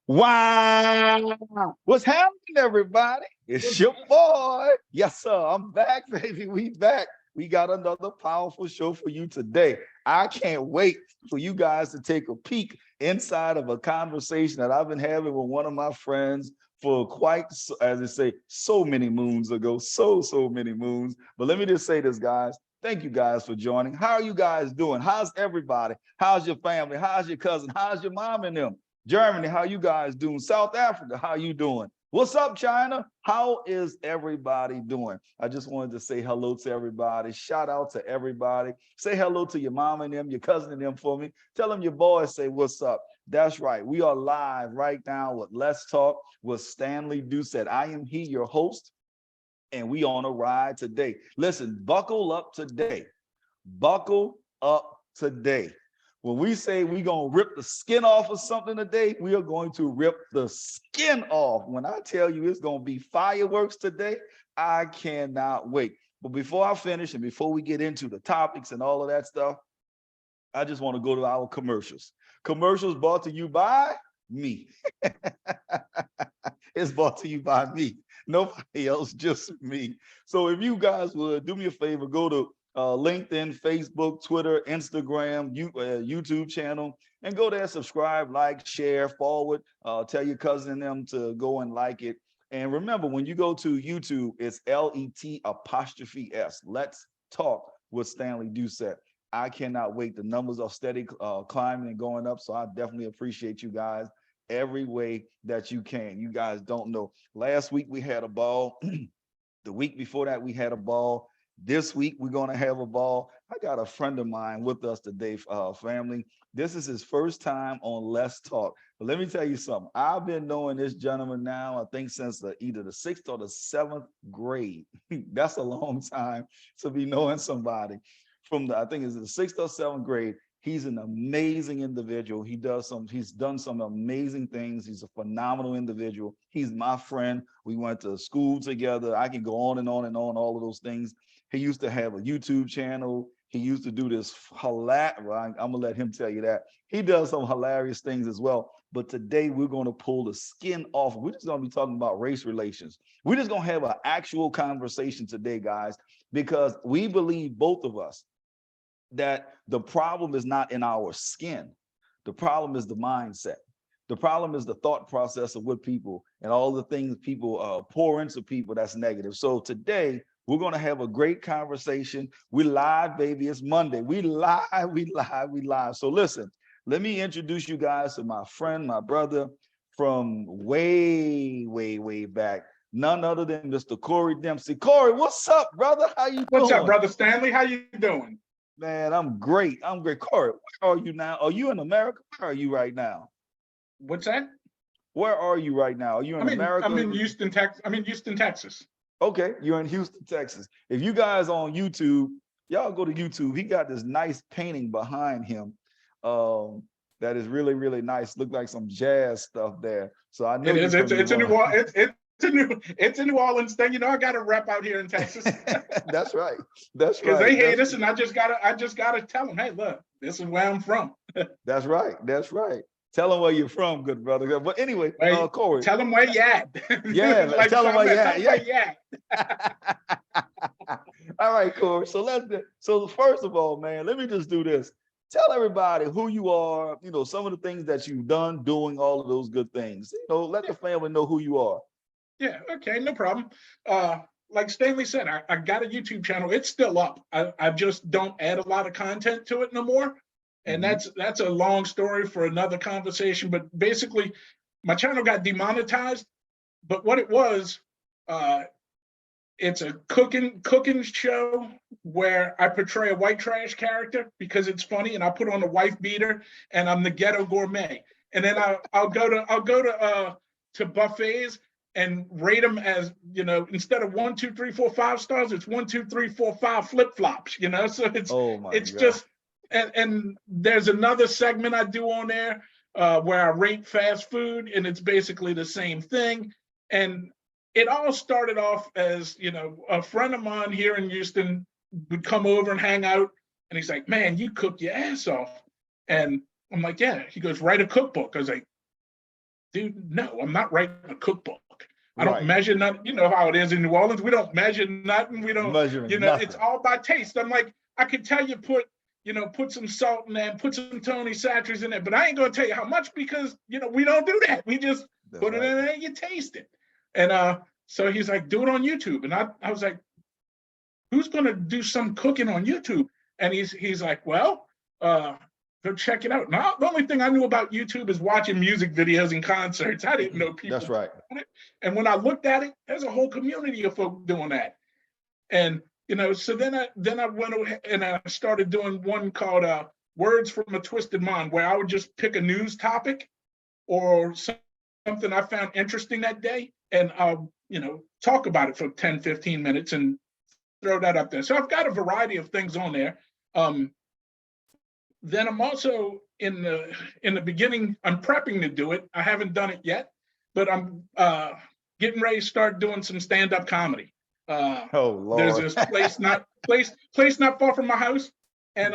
Wow. What's happening, everybody? It's your boy. Yes, sir. I'm back, baby. We back. We got another powerful show for you today. I can't wait for you guys to take a peek inside of a conversation that I've been having with one of my friends for quite, as they say, so many moons ago. So many moons. But let me just say this, guys. Thank you guys for joining. How are you guys doing? How's everybody? How's your family? How's your cousin? How's your mom and them? Germany, how you guys doing? South Africa, how you doing? What's up, China? How is everybody doing? I just wanted to say hello to everybody. Shout out to everybody. Say hello to your mom and them, your cousin and them for me. Tell them your boys say what's up. That's right. We are live right now with Let's Talk with Stanley Doucette. I am he, your host, and we on a ride today. Listen, buckle up today. Buckle up today. When we say we're going to rip the skin off of something today, we are going to rip the skin off. When I tell you it's going to be fireworks today, I cannot wait. But before I finish and before we get into the topics and all of that stuff, I just want to go to our commercials. Commercials brought to you by me. It's brought to you by me. Nobody else, just me. So if you guys would do me a favor, go to LinkedIn, Facebook, Twitter, Instagram, YouTube channel, and go there, subscribe, like, share, forward, tell your cousin and them to go and like it. And remember, when you go to YouTube, it's LET''S. Let's Talk with Stanley Doucette. I cannot wait. The numbers are steady climbing and going up. So I definitely appreciate you guys every way that you can. You guys don't know. Last week we had a ball. The week before that we had a ball. This week we're going to have a ball. I got a friend of mine with us today, family. This is his first time on Let's Talk. But let me tell you something. I've been knowing this gentleman now, I think since either the 6th or the 7th grade. That's a long time to be knowing somebody from I think it's the 6th or 7th grade. He's an amazing individual. He's done some amazing things. He's a phenomenal individual. He's my friend. We went to school together. I can go on and on and on, all of those things. He used to have a YouTube channel. He used to do this hilarious, I'm gonna let him tell you that. He does some hilarious things as well. But today we're gonna pull the skin off. We're just gonna be talking about race relations. We're just gonna have an actual conversation today, guys, because we believe, both of us, that the problem is not in our skin. The problem is the mindset. The problem is the thought process of what people and all the things people pour into people that's negative. So today we're going to have a great conversation. We live, baby. It's Monday. We live. So listen, let me introduce you guys to my friend, my brother from way back. None other than Mr. Corey Dempsey. Corey, what's up, brother? How you doing? What's up, brother Stanley? How you doing? Man, I'm great. Corey, where are you now? Are you in America? Where are you right now? What's that? Where are you right now? Are you in America? I'm in Houston, Texas. Okay, you're in Houston, Texas. If you guys on YouTube, y'all go to YouTube. He got this nice painting behind him that is really nice. Look like some jazz stuff there. So I know it's a New Orleans thing. You know, I got a rep out here in Texas. That's right. Because they hate us, and I just gotta tell them, hey, look, this is where I'm from. That's right. Tell them where you're from, good brother. But anyway, Corey. Tell them where you at. Yeah, like, tell them where you at. All right, Corey. So first of all, man, let me just do this. Tell everybody who you are, some of the things that you've done, doing all of those good things. Let the family know who you are. Yeah, okay, no problem. Like Stanley said, I got a YouTube channel. It's still up. I just don't add a lot of content to it no more. And that's a long story for another conversation. But basically, my channel got demonetized. But what it was, it's a cooking show where I portray a white trash character because it's funny, and I put on a wife beater, and I'm the ghetto gourmet. And then I'll go to buffets and rate them as, instead of 1, 2, 3, 4, 5 stars, it's 1, 2, 3, 4, 5 flip-flops, So it's just, and there's another segment I do on there where I rate fast food, and it's basically the same thing. And it all started off as, a friend of mine here in Houston would come over and hang out, and he's like, man, you cook your ass off. And I'm like, yeah. He goes, write a cookbook. I was like, dude, no, I'm not writing a cookbook. I don't Right. measure nothing. You know how it is in New Orleans. We don't measure nothing. We don't, Measuring it's nothing. all by taste. I'm like, I could tell you put some salt in there, put some Tony Satchers in there, but I ain't gonna tell you how much because we don't do that. We just That's put it right. in there and you taste it. And so he's like, do it on YouTube. And I was like, who's gonna do some cooking on YouTube? And he's like, well, go check it out. Now, the only thing I knew about YouTube is watching music videos and concerts. I didn't know people That's right. doing it. And when I looked at it, there's a whole community of folk doing that. And so then I went ahead and I started doing one called Words from a Twisted Mind, where I would just pick a news topic or something I found interesting that day, and I'll talk about it for 10, 15 minutes and throw that up there. So I've got a variety of things on there. Then I'm also in the beginning, I'm prepping to do it. I haven't done it yet, but I'm getting ready to start doing some stand-up comedy. Oh There's Lord. this place not far from my house, and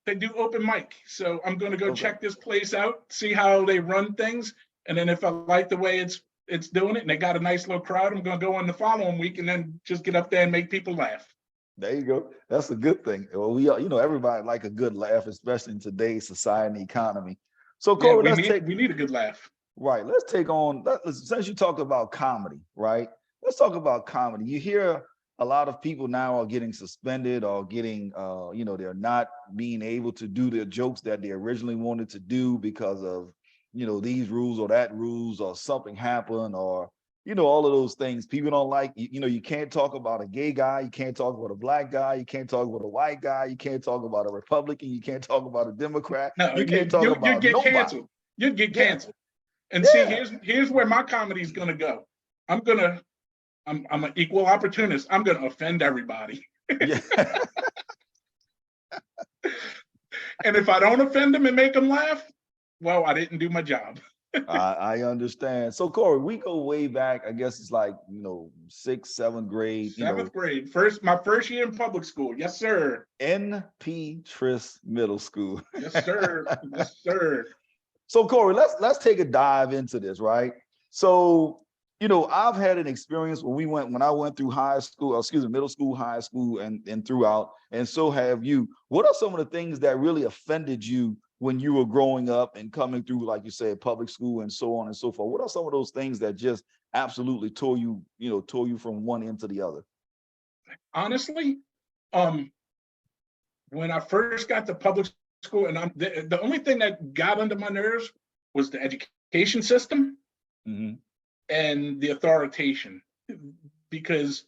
they do open mic. So I'm going to go Okay. check this place out, see how they run things, and then if I like the way it's doing it, and they got a nice little crowd, I'm going to go on the following week and then just get up there and make people laugh. There you go. That's a good thing. Well, we are, everybody like a good laugh, especially in today's society and economy. So Yeah, Corey, we need a good laugh. right. Let's take on, since you talked about comedy, right? Let's talk about comedy. You hear a lot of people now are getting suspended or getting, they're not being able to do their jokes that they originally wanted to do because of, these rules or that rules or something happened or, all of those things. People don't like, you can't talk about a gay guy. You can't talk about a black guy. You can't talk about a white guy. You can't talk about a Republican. You can't talk about a Democrat. No, You can't talk you'd about get nobody. canceled. You'd get Yeah. canceled. And see, Yeah. here's where my comedy is gonna go. I'm an equal opportunist. I'm gonna offend everybody. Yeah. And if I don't offend them and make them laugh, well, I didn't do my job. I understand. So Corey, we go way back. I guess it's like, 6th, 7th grade, Seventh grade, my first year in public school. Yes, sir. NP Trist Middle School. Yes, sir. Yes, sir. So Corey, let's take a dive into this, right? So, I've had an experience when I went through middle school, high school, and throughout, and so have you. What are some of the things that really offended you when you were growing up and coming through, like you said, public school and so on and so forth? What are some of those things that just absolutely tore you from one end to the other? Honestly, when I first got to public school, and the only thing that got under my nerves was the education system. Mm-hmm. And the authoritation, because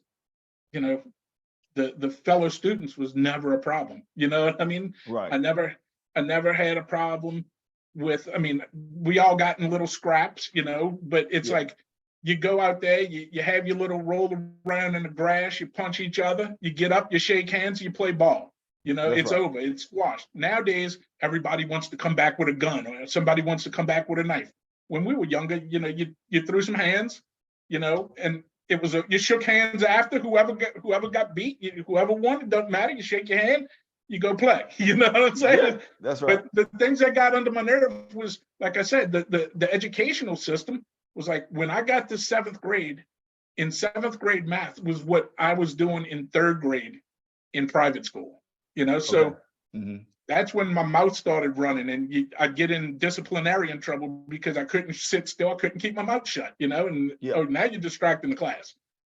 the fellow students was never a problem. You know what I mean? Right. I never had a problem with. I mean, we all got in little scraps, but it's like you go out there, you have your little roll around in the grass, you punch each other, you get up, you shake hands, you play ball. It's right. over, it's squashed. Nowadays, everybody wants to come back with a gun, or somebody wants to come back with a knife. When we were younger, you threw some hands, and it was you shook hands after whoever got beat, whoever won, it doesn't matter. You shake your hand, you go play. You know what I'm saying? Yeah, that's right. But the things that got under my nerve was, like I said, the educational system was like, when I got to 7th grade, in 7th grade math was what I was doing in 3rd grade in private school. So. Okay. Mm-hmm. That's when my mouth started running, and I'd get in disciplinarian trouble because I couldn't sit still. I couldn't keep my mouth shut, and now you're distracting the class.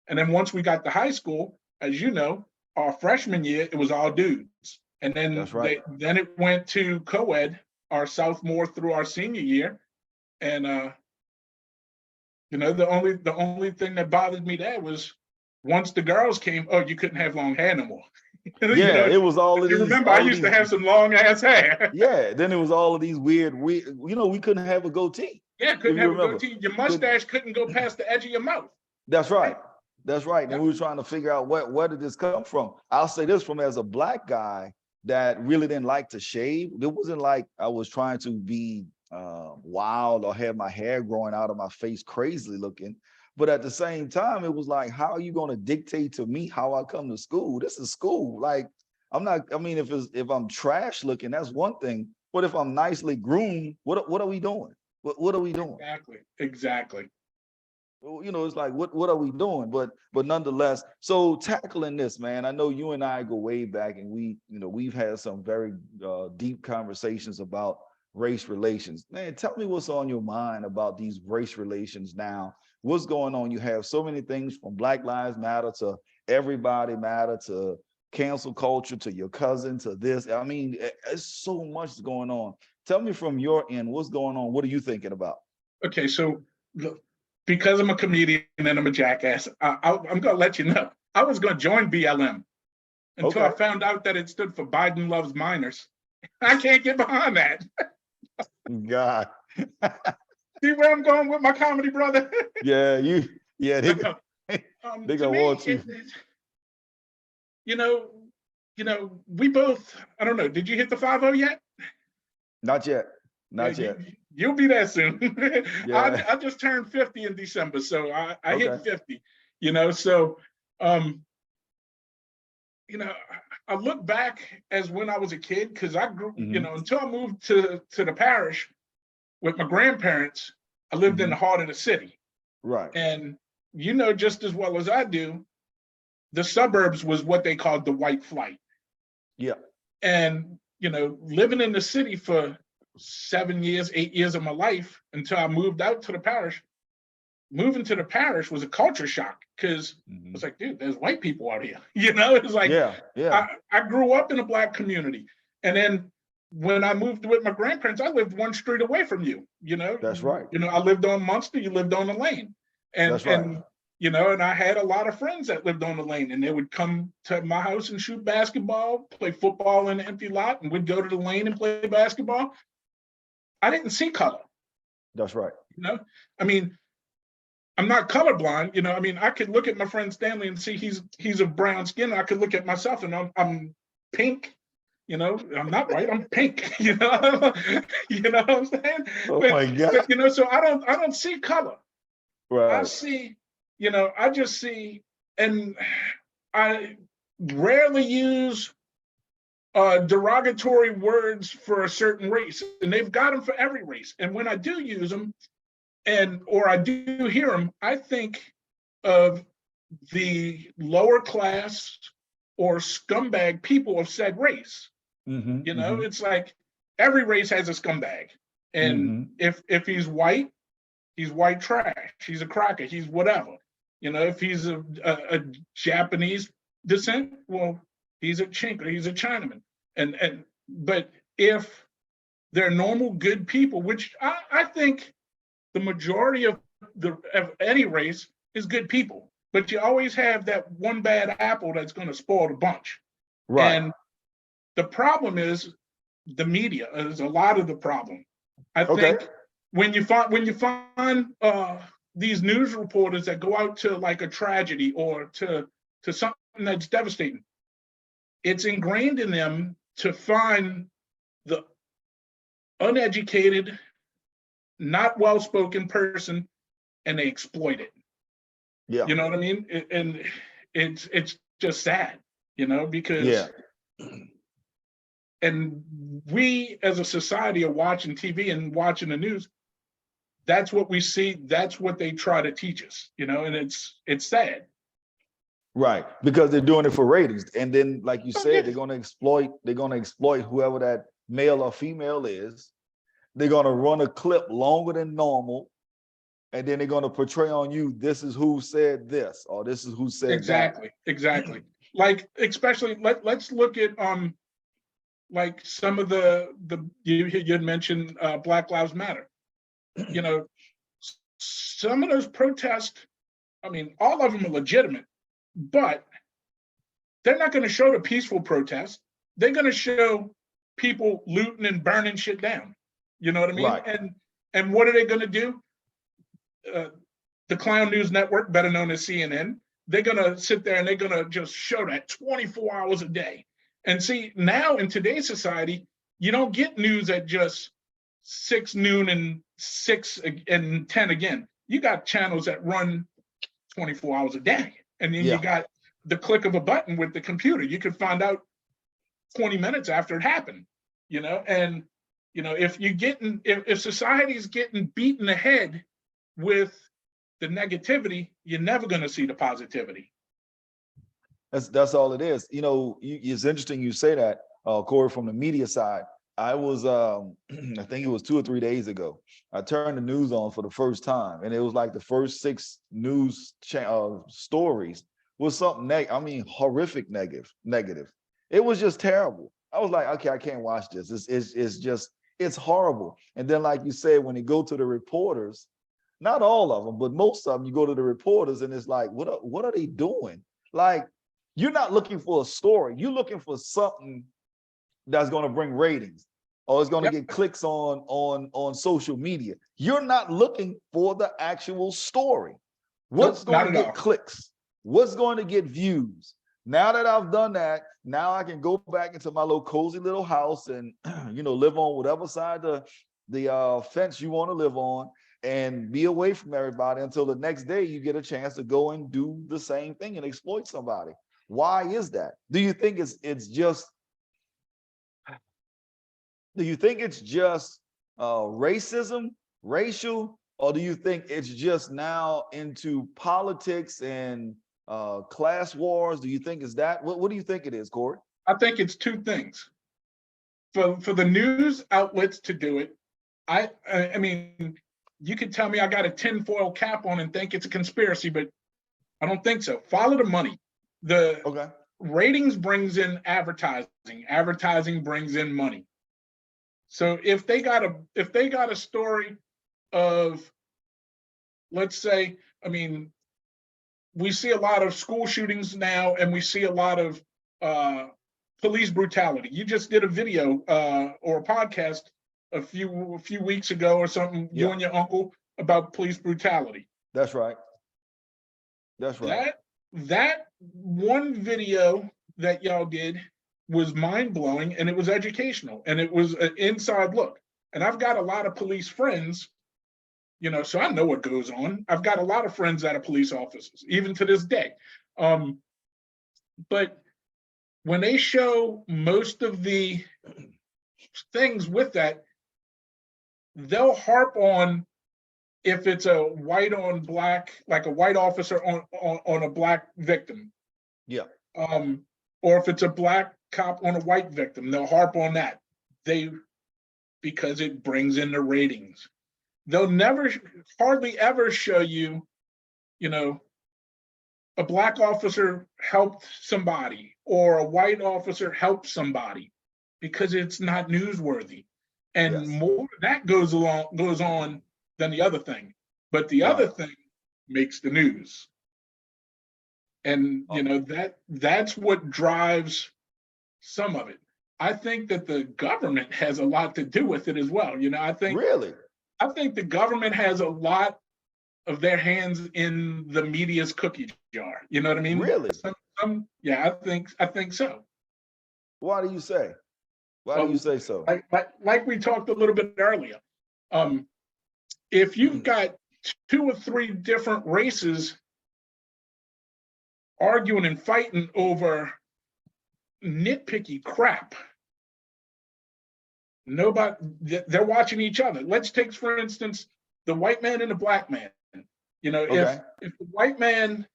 And then once we got to high school, as you know, our freshman year, it was all dudes. And then That's right. then it went to co-ed our sophomore through our senior year. And, the only thing that bothered me there was once the girls came, you couldn't have long hair no more. Yeah, it was all of these. Remember, I used to have some long ass hair. Yeah, then it was all of these weird, we couldn't have a goatee. Yeah, couldn't have a goatee. Your mustache couldn't go past the edge of your mouth. That's right. That's right. Yeah. And we were trying to figure out where did this come from. I'll say this from as a Black guy that really didn't like to shave. It wasn't like I was trying to be wild or have my hair growing out of my face crazily looking. But at the same time, it was like, how are you going to dictate to me how I come to school? This is school. Like, if I'm trash looking, that's one thing. But if I'm nicely groomed, what are we doing? What are we doing? Exactly. Well, it's like what are we doing? But nonetheless, so tackling this, man, I know you and I go way back, and we've had some very deep conversations about race relations. Man, tell me what's on your mind about these race relations now. What's going on? You have so many things from Black Lives Matter to Everybody Matter to cancel culture to your cousin to this. I mean, it's so much going on. Tell me from your end, what's going on? What are you thinking about? Okay, so look, because I'm a comedian and I'm a jackass, I'm going to let you know. I was going to join BLM until I Okay. found out that it stood for Biden loves minors. I can't get behind that. God. See where I'm going with my comedy, brother? Yeah, they they To gonna me, want you. you know, we both. I don't know. Did you hit the 50 yet? Not yet. Yeah, Not yet. you'll be there soon. Yeah. I just turned 50 in December, so I hit Okay. 50. So um, I look back as when I was a kid because I grew, Hmm. until I moved to the parish with my grandparents, I lived in Hmm. the heart of the city. Right. And just as well as I do, the suburbs was what they called the white flight. Yeah. And, living in the city for 7 years, 8 years of my life until I moved out to the parish, moving to the parish was a culture shock because Hmm. it's like, dude, there's white people out here. It's like Yeah. Yeah. I grew up in a Black community. And then when I moved with my grandparents, I lived one street away from you. That's right. I lived on Munster, you lived on the lane. And That's right. and I had a lot of friends that lived on the lane, and they would come to my house and shoot basketball, play football in an empty lot, and we'd go to the lane and play basketball. I didn't see color. That's right. I mean, I'm not colorblind. I could look at my friend Stanley and see he's of brown skin. I could look at myself and I'm pink. I'm not white. I'm pink. You know what I'm saying? Oh But my God. so I don't see color. I Right. see. I just see, and I rarely use derogatory words for a certain race, and they've got them for every race. And when I do use them, or I do hear them, I think of the lower class or scumbag people of said race. Hmm. Hmm. It's like every race has a scumbag, and Hmm. if he's white trash. He's a cracker. He's whatever. If he's a Japanese descent, well, he's a chink or he's a Chinaman. But if they're normal, good people, which I think the majority of any race is good people, but you always have that one bad apple that's going to spoil the bunch. Right. And the problem is the media is a lot of the problem. I Okay. think when you find these news reporters that go out to like a tragedy or to something that's devastating, it's ingrained in them to find the uneducated, not well-spoken person, and they exploit it. Yeah. You know what I mean? And it's just sad, because Yeah. and we as a society are watching TV and watching the news. That's what we see. That's what they try to teach us, and it's sad. Right. Because they're doing it for ratings. And then, like you Oh, said, yeah. they're gonna exploit whoever that male or female is. They're gonna run a clip longer than normal. And then they're gonna portray on you, this is who said this, or this is who said that. Exactly. Like, especially let's look at like some of the you had mentioned Black Lives Matter. Some of those protests, I mean, all of them are legitimate, but they're not going to show the peaceful protest. They're going to show people looting and burning shit down. You know what I mean? Right. And what are they going to do? The Clown News Network, better known as CNN, they're going to sit there and they're going to just show that 24 hours a day. And see, now in today's society, you don't get news at just 6 noon and 6 and 10 again. You got channels that run 24 hours a day. And then you got the click of a button with the computer. You could find out 20 minutes after it happened, and You know, if society's getting beaten ahead with the negativity, you're never going to see the positivity. That's all it is. You know, it's interesting you say that, Corey, from the media side. I was, I think it was 2 or 3 days ago. I turned the news on for the first time, and it was like the first 6 news stories was something horrific negative. It was just terrible. I was like, okay, I can't watch this. It's just it's horrible. And then, like you said, when you go to the reporters, not all of them, but most of them, you go to the reporters, and it's like, what are they doing? Like, you're not looking for a story. You're looking for something that's going to bring ratings, or it's going to get clicks on social media. You're not looking for the actual story. What's going to get clicks? What's going to get views? Now that I've done that, now I can go back into my little cozy little house and live on whatever side the fence you want to live on, and be away from everybody until the next day you get a chance to go and do the same thing and exploit somebody. Why is that? Do you think it's just racism, racial, or do you think it's just now into politics and class wars? Do you think it's that? What do you think it is, Corey? I think it's 2 things. For the news outlets to do it, I mean, you could tell me I got a tinfoil cap on and think it's a conspiracy, but I don't think so. Follow the money. The ratings brings in advertising. Advertising brings in money. So if they got a story of, let's say, I mean, we see a lot of school shootings now, and we see a lot of police brutality. You just did a video or a podcast a few weeks ago or something, you and your uncle, about police brutality. That's right. That's right. That one video that y'all did was mind-blowing, and it was educational, and it was an inside look. And I've got a lot of police friends, so I know what goes on. I've got a lot of friends that are police officers, even to this day. But when they show most of the things with that, they'll harp on if it's a white on black, like a white officer on a black victim. Yeah. Or if it's a black cop on a white victim, they'll harp on that. Because it brings in the ratings. They'll hardly ever show you, a black officer helped somebody or a white officer helped somebody, because it's not newsworthy. And more that goes on than the other thing. But the other thing makes the news. And that's what drives some of it. I think that the government has a lot to do with it as well. I think the government has a lot of their hands in the media's cookie jar. You know what I mean? Really? Yeah, I think so. Why do you say? Why do you say so? Like we talked a little bit earlier. If you've got 2 or 3 different races arguing and fighting over nitpicky crap, they're watching each other. Let's take, for instance, the white man and the black man. If the white man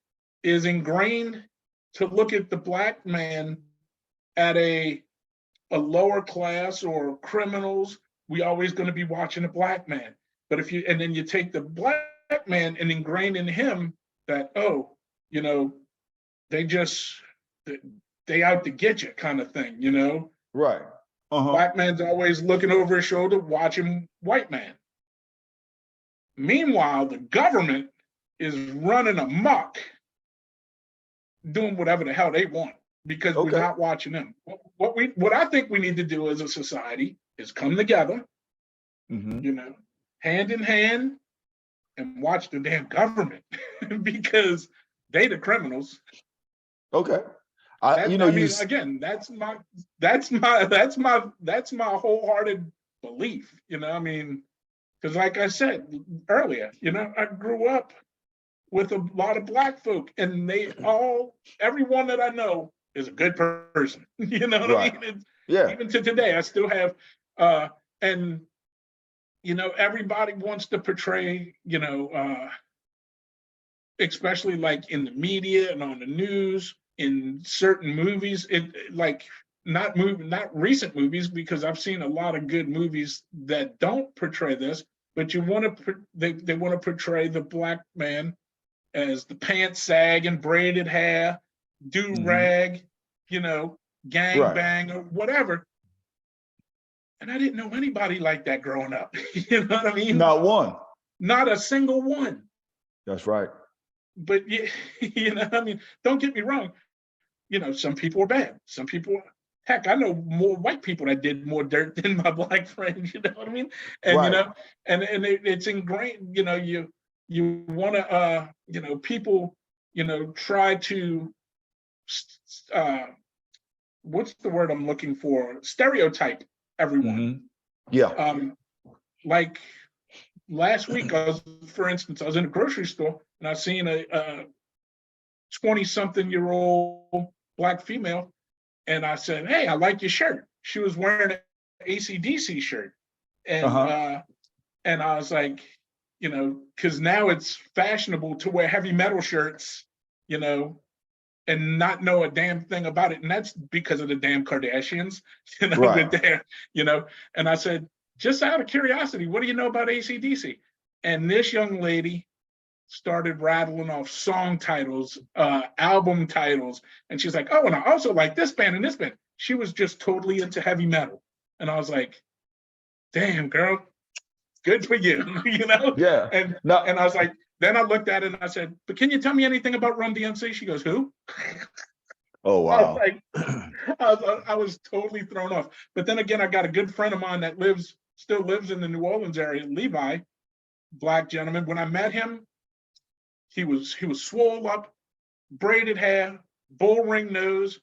is ingrained to look at the black man at a lower class or criminals, we always going to be watching the black man. But then you take the black man and ingrain in him that, they out to get you kind of thing, Right. Black man's always looking over his shoulder, watching white man. Meanwhile, the government is running amok, doing whatever the hell they want, because we're not watching them. What I think we need to do as a society is come together, hand in hand, and watch the damn government because they the criminals. Okay. Again, that's my wholehearted belief. Because like I said earlier, I grew up with a lot of black folk, and everyone that I know is a good person. You know what I mean? Even to today, I still have and everybody wants to portray, especially like in the media and on the news, in certain movies, like not recent movies, because I've seen a lot of good movies that don't portray this, but they want to portray the black man as the pants sagging, braided hair, do rag, gang Right. bang or whatever. And I didn't know anybody like that growing up. You know what I mean? Not one. Not a single one. That's right. But I mean, don't get me wrong. Some people are bad. Some people, heck, I know more white people that did more dirt than my black friends. You know what I mean? And Right. it's ingrained. You want to, people, try to, what's the word I'm looking for? Stereotype everyone. Yeah. Like last week, for instance, I was in a grocery store and I seen a 20-something-year-old black female, and I said, "Hey, I like your shirt." She was wearing an AC/DC shirt, and and I was like, because now it's fashionable to wear heavy metal shirts, and not know a damn thing about it, and that's because of the damn Kardashians, Right. with their, And I said, just out of curiosity, what do you know about AC/DC? And this young lady started rattling off song titles, album titles, and she's like, "Oh, and I also like this band and this band." She was just totally into heavy metal, and I was like, "Damn, girl, good for you," Yeah. And No. I was like, then I looked at it and I said, "But can you tell me anything about Run DMC?" She goes, "Who?" Oh, I was wow. like, I was totally thrown off. But then again, I got a good friend of mine that still lives in the New Orleans area, Levi, black gentleman. When I met him, he was swole up, braided hair, bull ring nose,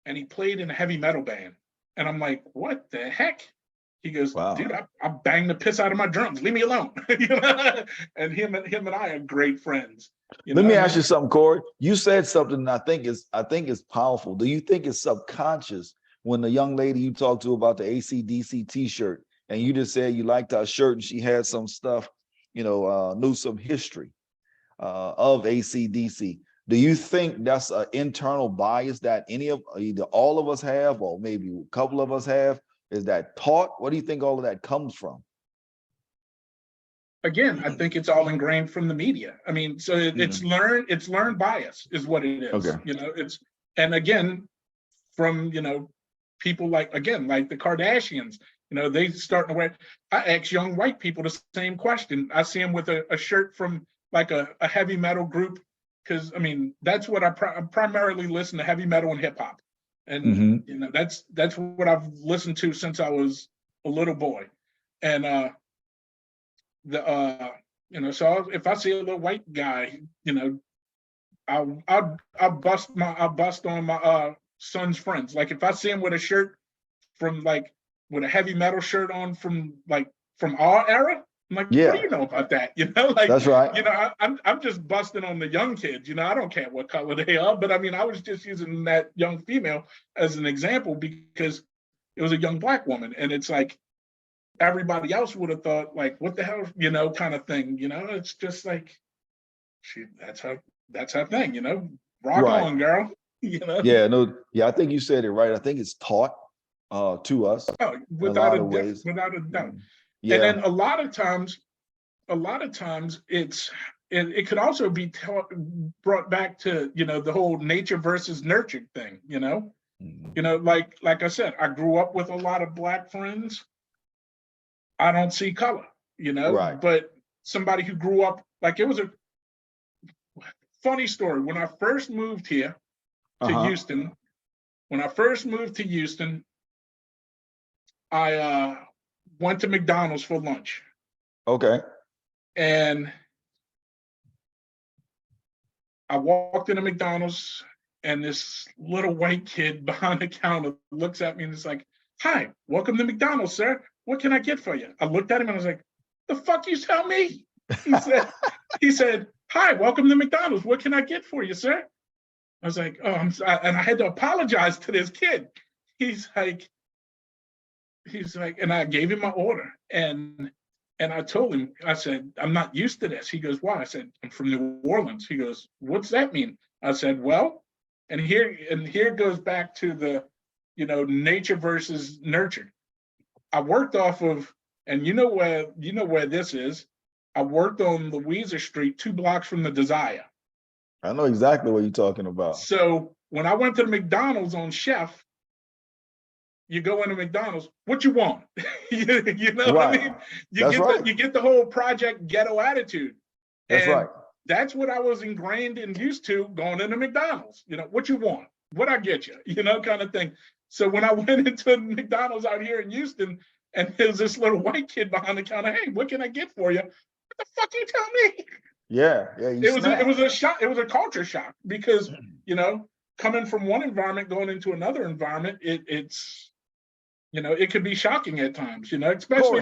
and he played in a heavy metal band. And I'm like, what the heck? He goes, Wow. "Dude, I bang the piss out of my drums. Leave me alone." And him and I are great friends. Let me ask you something, Corey. You said something I think is powerful. Do you think it's subconscious when the young lady you talked to about the AC/DC t-shirt, and you just said you liked her shirt and she had some stuff, knew some history of AC/DC. Do you think that's an internal bias that either all of us have, or maybe a couple of us have? Is that taught? What do you think all of that comes from? Again, I think it's all ingrained from the media. I mean, so it's learned bias is what it is. Okay. And again, from people like the Kardashians, they starting to wear. I ask young white people the same question. I see them with a shirt from like a heavy metal group, because I mean that's what I primarily listen to, heavy metal and hip hop, and that's what I've listened to since I was a little boy, and so if I see a little white guy, I'll bust on my son's friends. Like if I see him with a shirt with a heavy metal shirt on from our era, I'm like, Yeah. what do you know about that? That's right. I'm just busting on the young kids. I don't care what color they are, but I mean, I was just using that young female as an example because it was a young black woman, and it's like everybody else would have thought like, what the hell, kind of thing. It's just like that's her thing. Rock Right. on, girl. Yeah, no, yeah, I think you said it right. I think it's taught to us Oh, in a lot of ways. without a doubt. Yeah. And then a lot of times it could also be brought back to the whole nature versus nurture thing. Like I said, I grew up with a lot of black friends. I don't see color, Right. but somebody who grew up, like, it was a funny story. When I first moved here to Houston, I went to McDonald's for lunch. Okay. And I walked into McDonald's, and this little white kid behind the counter looks at me and is like, "Hi, welcome to McDonald's, sir. What can I get for you?" I looked at him and I was like, "The fuck you tell me?" He said, "Hi, welcome to McDonald's. What can I get for you, sir?" I was like, "Oh, I'm sorry." And I had to apologize to this kid. He's like, he's like, and I gave him my order, and I told him, I said, I'm not used to this. He goes, why? I said, I'm from New Orleans. He goes, what's that mean? I said, well, and here goes back to the, nature versus nurture. I worked off of, and you know where this is. I worked on Louisa Street, 2 blocks from the Desire. I know exactly what you're talking about. So when I went to the McDonald's on Chef, you go into McDonald's, what you want? you know what I mean? You get the whole Project Ghetto attitude. That's right. That's what I was ingrained and used to going into McDonald's. What you want? What I get you? Kind of thing. So when I went into McDonald's out here in Houston, and there's this little white kid behind the counter, hey, what can I get for you? What the fuck you tell me? Yeah. It was a shock. It was a culture shock because coming from one environment going into another environment, it's it could be shocking at times. Especially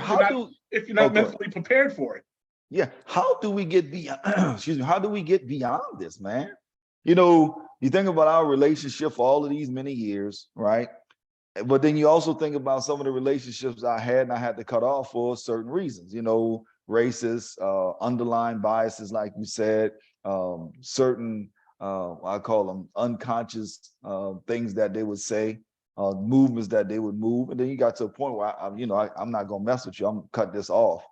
if you're not mentally prepared for it. Yeah. How do we get beyond? Excuse me. How do we get beyond this, man? You think about our relationship for all of these many years, right? But then you also think about some of the relationships I had and I had to cut off for certain reasons, racist, underlying biases, like you said, certain, I call them unconscious things that they would say, movements that they would move. And then you got to a point where, I'm not going to mess with you. I'm going to cut this off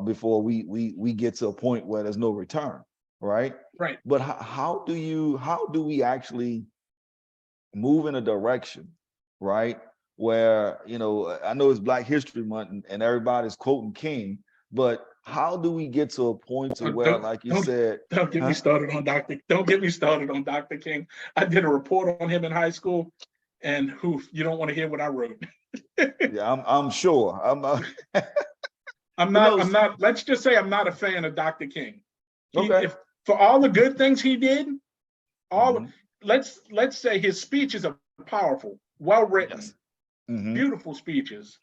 before we get to a point where there's no return. Right. Right. But how do we actually move in a direction, right, where I know it's Black History Month and everybody's quoting King, but how do we get to a point to where, like you said, don't get me started on Dr. King. I did a report on him in high school, and you don't want to hear what I wrote. Yeah, I'm sure. I'm not. Let's just say I'm not a fan of Dr. King. For all the good things he did, let's say his speeches are powerful, well written, beautiful speeches.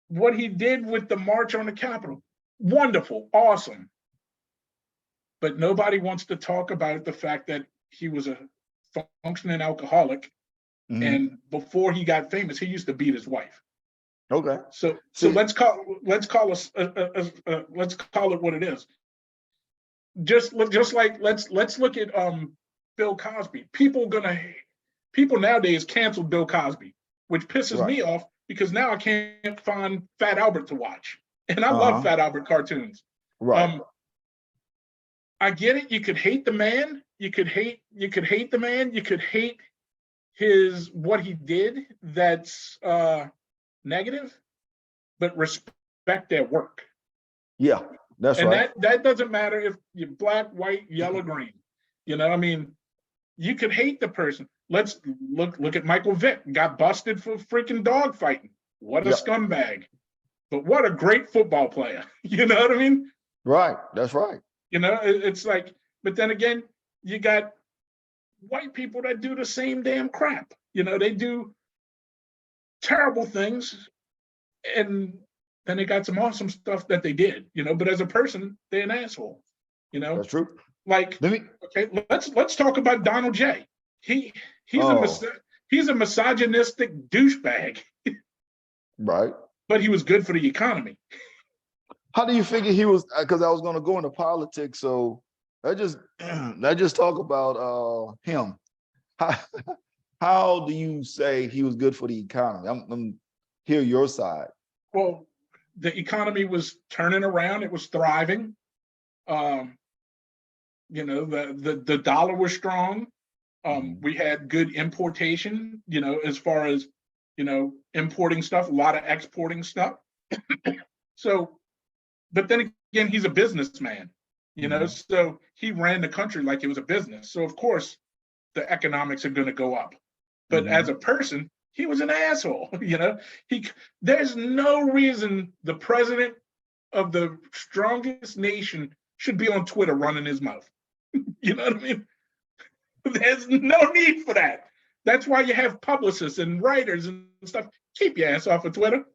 What he did with the March on the Capitol, wonderful, awesome. But nobody wants to talk about the fact that he was a functioning alcoholic, and before he got famous, he used to beat his wife. Okay. So let's call it what it is. Just like let's look at Bill Cosby. People nowadays cancel Bill Cosby, which pisses me off because now I can't find Fat Albert to watch, and I love Fat Albert cartoons. Right. I get it. You could hate the man. You could hate the man. You could hate what he did. That's negative, but respect their work. Yeah. That's right. That doesn't matter if you're black, white, yellow, green. You could hate the person. Let's look at Michael Vick. Got busted for freaking dog fighting. What a scumbag. But what a great football player. You know what I mean? Right. That's right. It's like, but then again, you got white people that do the same damn crap. They do terrible things, and then they got some awesome stuff that they did, but as a person, they're an asshole, That's true. Like, okay, let's talk about Donald J. He's a misogynistic douchebag. Right. But he was good for the economy. How do you figure he was, because I was going to go into politics, so let's just talk about him. How do you say he was good for the economy? I'm hear your side. Well, the economy was turning around. It was thriving. The dollar was strong. We had good importation, as far as, importing stuff, a lot of exporting stuff. So, but then again, he's a businessman, so he ran the country like it was a business. So of course, the economics are going to go up. But as a person, he was an asshole. There's no reason the president of the strongest nation should be on Twitter running his mouth. You know what I mean? There's no need for that. That's why you have publicists and writers and stuff. Keep your ass off of Twitter.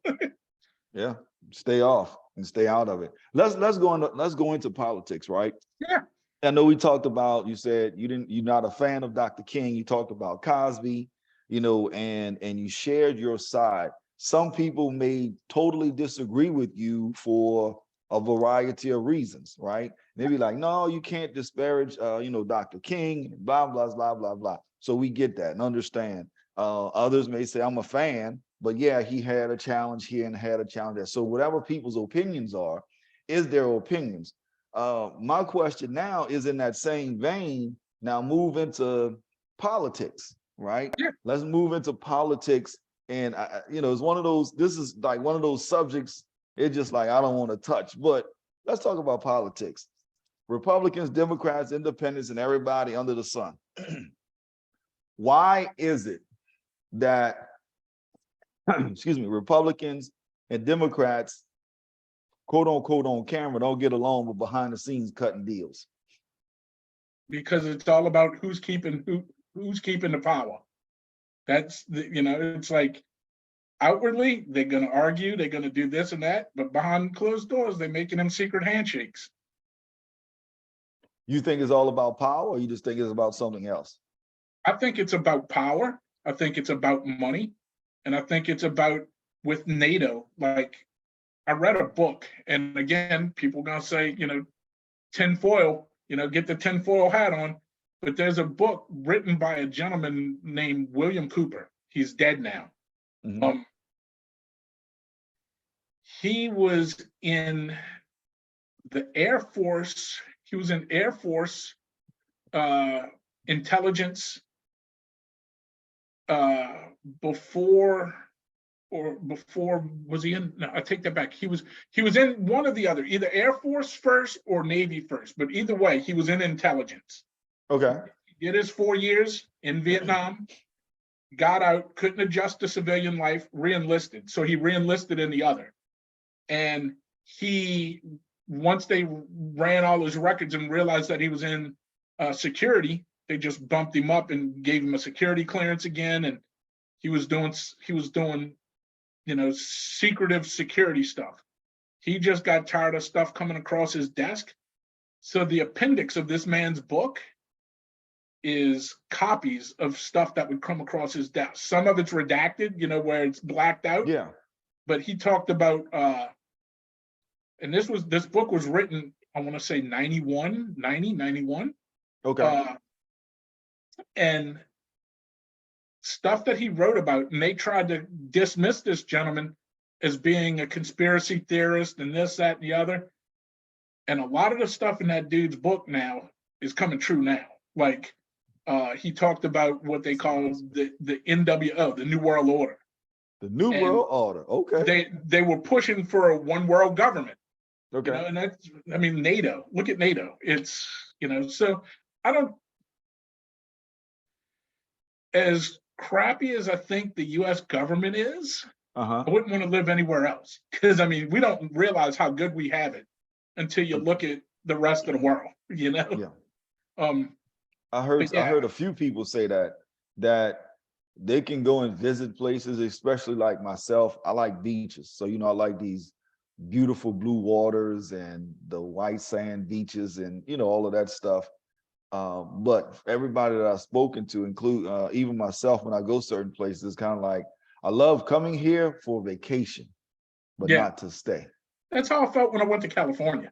Yeah, stay off and stay out of it. Let's go into politics, right? Yeah. I know we talked about, you said you're not a fan of Dr. King. You talked about Cosby, and you shared your side. some people may totally disagree with you for a variety of reasons, right? Maybe like, no, you can't disparage, Dr. King, blah, blah, blah, blah, blah. So we get that and understand. Others may say, I'm a fan, but yeah, he had a challenge here and had a challenge there. So whatever people's opinions are, is their opinions. My question now is in that same vein. Now move into politics, right? Yeah. Let's move into politics. And it's one of those, this is like one of those subjects, it's just like I don't want to touch, but let's talk about politics. Republicans, Democrats, independents, and everybody under the sun. Why is it that, excuse me, Republicans and Democrats, quote unquote, on camera don't get along, but behind the scenes cutting deals? Because it's all about who's keeping the power. That's it's like outwardly they're going to argue, they're going to do this and that, but behind closed doors they're making them secret handshakes. You think it's all about power, or you just think it's about something else? I think it's about power. I think it's about money. And I think it's about with NATO. Like, I read a book, and again, people are going to say, tinfoil, get the tinfoil hat on. But there's a book written by a gentleman named William Cooper. He's dead now. Mm-hmm. He was in the Air Force. He was in Air Force intelligence before was he in? No, I take that back. He was in one or the other, either Air Force first or Navy first, but either way, he was in intelligence. Okay. He did his 4 years in Vietnam, got out, couldn't adjust to civilian life, re-enlisted. So he re-enlisted in the other. And once they ran all his records and realized that he was in security, they just bumped him up and gave him a security clearance again. And he was doing secretive security stuff. He just got tired of stuff coming across his desk. So the appendix of this man's book is copies of stuff that would come across his desk. Some of it's redacted, where it's blacked out. Yeah. But he talked about, and this book was written, I want to say 91. Okay. And stuff that he wrote about, and they tried to dismiss this gentleman as being a conspiracy theorist and this, that, and the other. And a lot of the stuff in that dude's book now is coming true now. Like, he talked about what they call the NWO, the New World Order. The New World Order. Okay. They were pushing for a one world government. Okay. And that's, NATO. Look at NATO. It's, so I don't. As crappy as I think the U.S. government is, I wouldn't want to live anywhere else, because we don't realize how good we have it until you look at the rest of the world. Yeah. I yeah. heard a few people say that they can go and visit places, especially like myself. I like beaches, so I like these beautiful blue waters and the white sand beaches and all of that stuff. But everybody that I've spoken to, include even myself, when I go certain places, kind of like, I love coming here for vacation, but not to stay. That's how I felt when I went to California.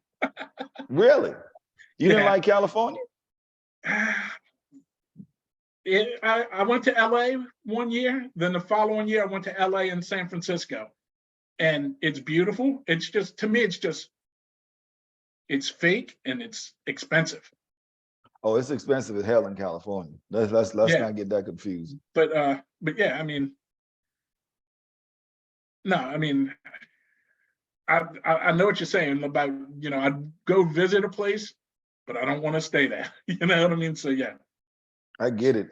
Really? You didn't like California? I went to LA one year. Then the following year, I went to LA and San Francisco. And it's beautiful. It's just, to me, it's fake and it's expensive. Oh, it's expensive as hell in California. Let's not get that confused. But yeah, no, I know what you're saying about, I'd go visit a place, but I don't want to stay there. You know what I mean? So yeah. I get it.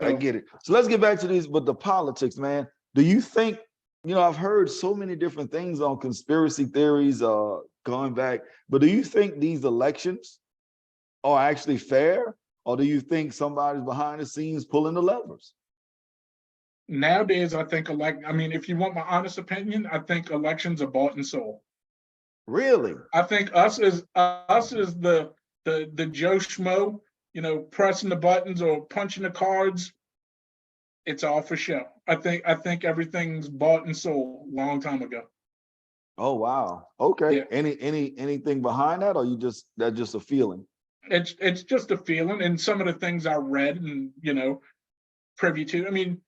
So let's get back to this, but the politics, man. Do you think, I've heard so many different things on conspiracy theories going back, but do you think these elections are actually fair? Or do you think somebody's behind the scenes pulling the levers? Nowadays, I think if you want my honest opinion, I think elections are bought and sold. Really? I think us as the Joe Schmo, pressing the buttons or punching the cards, It's all for show. I think everything's bought and sold a long time ago. Oh, wow. Okay. Yeah. Anything behind that, or that's just a feeling? It's just a feeling, and some of the things I read and privy to. I mean,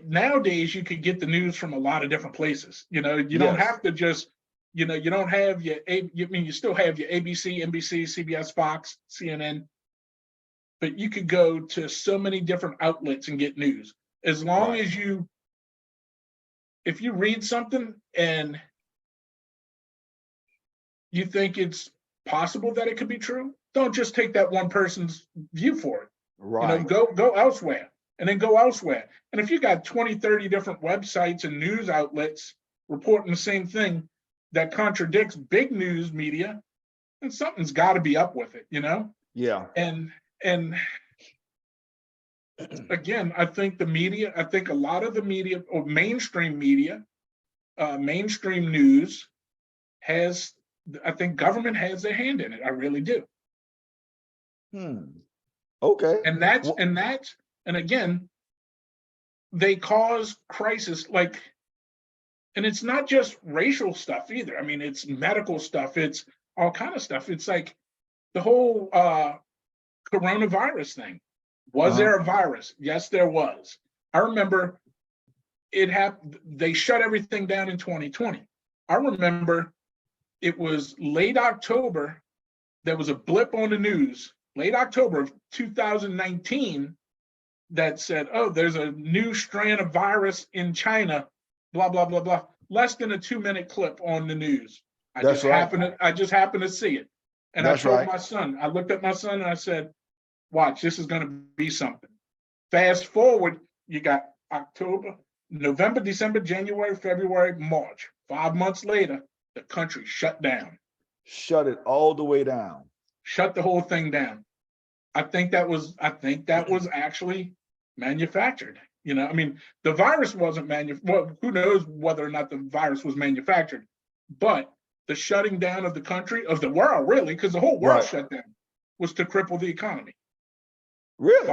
nowadays you could get the news from a lot of different places. You don't Yes. have to just you don't have you still have your ABC, NBC, CBS, Fox, CNN, but you could go to so many different outlets and get news. As long Right. as if you read something and you think it's possible that it could be true, don't just take that one person's view for it. Right. Go elsewhere, and then go elsewhere. And if you got 20, 30 different websites and news outlets reporting the same thing that contradicts big news media, then something's got to be up with it, Yeah. And again, I think a lot of the media or mainstream media, mainstream news I think government has their hand in it. I really do. Okay. And again, they cause crisis, and it's not just racial stuff either. I mean, it's medical stuff, it's all kind of stuff. It's like the whole coronavirus thing. Was there a virus? Yes, there was. I remember it happened. They shut everything down in 2020. I remember it was late October. There was a blip on the news, late October of 2019, that said, "Oh, there's a new strand of virus in China." Blah blah blah blah. Less than a 2-minute clip on the news. I That's right. just happened to see it, and That's I told right. my son. I looked at my son and I said, "Watch, this is going to be something." Fast forward, you got October, November, December, January, February, March. 5 months later, the country shut down. Shut it all the way down. Shut the whole thing down. I think that was actually manufactured. I mean, the virus wasn't well, who knows whether or not the virus was manufactured, but the shutting down of the country, of the world, really, because the whole world Right. shut down, was to cripple the economy. Really?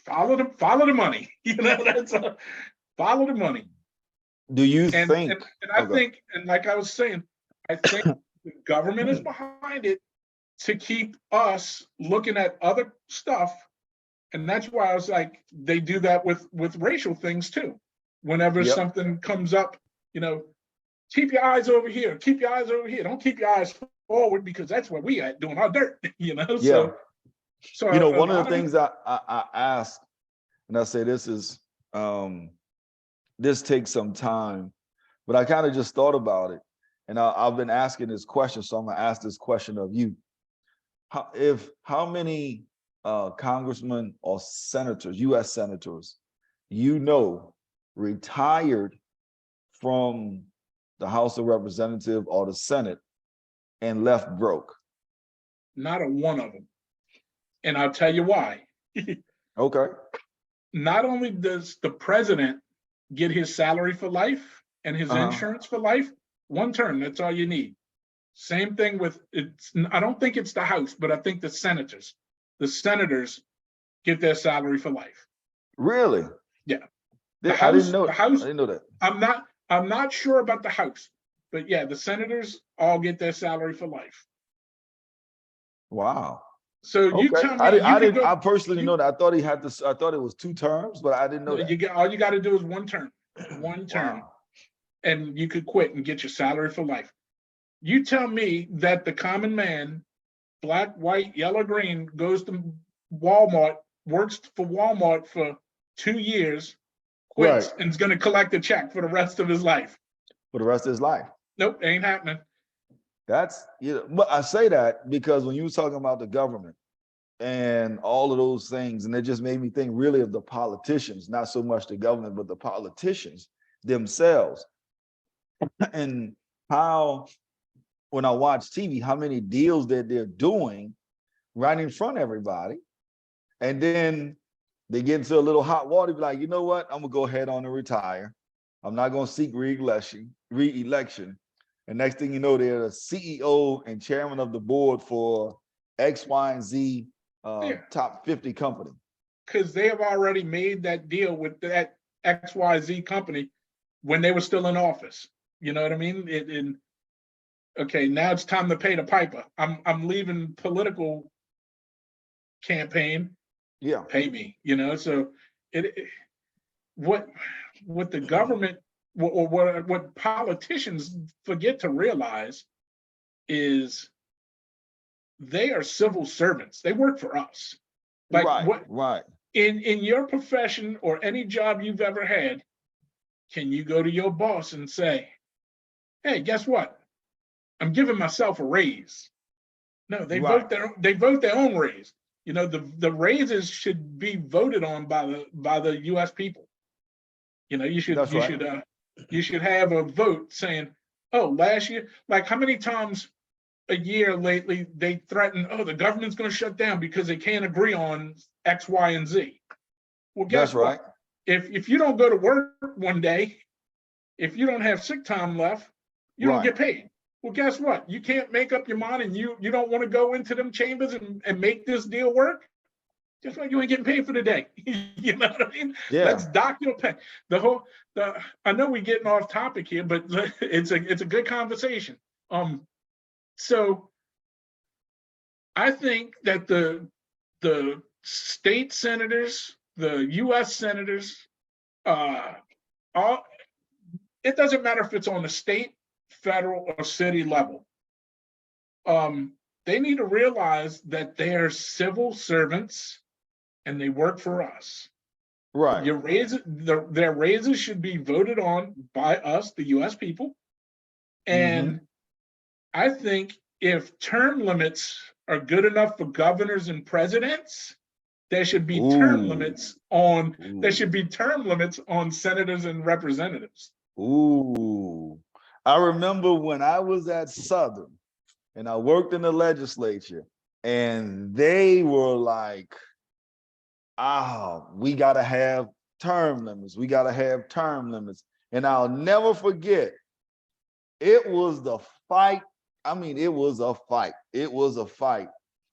Follow the money. Follow the money. Do you And think? and I think, and like I was saying, I think the government is behind it to keep us looking at other stuff. And that's why I was like, they do that with racial things too. Whenever Yep. something comes up, keep your eyes over here. Keep your eyes over here. Don't keep your eyes forward, because that's where we at doing our dirt. Yeah. So One of the things I ask, and I say this is this takes some time, but I kind of just thought about it, and I've been asking this question, so I'm gonna ask this question of you. How many congressmen or senators, U.S. senators, retired from the House of Representatives or the Senate and left broke? Not a one of them. And I'll tell you why. Okay. Not only does the president get his salary for life and his insurance for life, one term, that's all you need. Same thing with I don't think it's the House, but I think the senators get their salary for life. Really? Yeah. I didn't know that. I'm not sure about the House, but yeah, the senators all get their salary for life. Wow. So you tell me, I personally know that. I thought I thought it was 2 terms, but I didn't know that. All you got to do is one term, Wow. and you could quit and get your salary for life. You tell me that the common man, black, white, yellow, green, goes to Walmart, works for Walmart for 2 years, quits, and is going to collect a check for the rest of his life. For the rest of his life. Nope, ain't happening. That's, but I say that because when you were talking about the government and all of those things, and it just made me think really of the politicians, not so much the government, but the politicians themselves. And how, when I watch TV, how many deals that they're doing right in front of everybody. And then they get into a little hot water, be like, you know what? I'm gonna go ahead on and retire. I'm not gonna seek re-election. And next thing you know, they're the CEO and chairman of the board for X, Y, and Z top 50 company. because they have already made that deal with that XYZ company when they were still in office. You know what I mean? Okay, now it's time to pay the piper. I'm leaving political campaign. Yeah. Pay me. You know, so what the government or what politicians forget to realize is they are civil servants. They work for us. Like right. In your profession or any job you've ever had, can you go to your boss and say, hey, guess what? I'm giving myself a raise. No, they vote their own raise. You know, the raises should be voted on by the US people. You know, you should have a vote saying, oh, last year, like how many times a year lately they threaten, oh, the government's going to shut down because they can't agree on X, Y, and Z. Well, guess what? If you don't go to work one day, if you don't have sick time left, you don't get paid. Well, guess what? You can't make up your mind and you don't want to go into them chambers and make this deal work. Just like you ain't getting paid for the day. You know what I mean? Yeah. Let's dock your pay. I know we're getting off topic here, but it's a good conversation. So I think that the state senators, the US senators, it doesn't matter if it's on the state, federal, or city level. They need to realize that they are civil servants and they work for us. Right. Their raises should be voted on by us, the US people. And I think if term limits are good enough for governors and presidents, there should be term limits on senators and representatives. Ooh. I remember when I was at Southern and I worked in the legislature and they were like, we got to have term limits. We got to have term limits. And I'll never forget, it was the fight. I mean, it was a fight. It was a fight.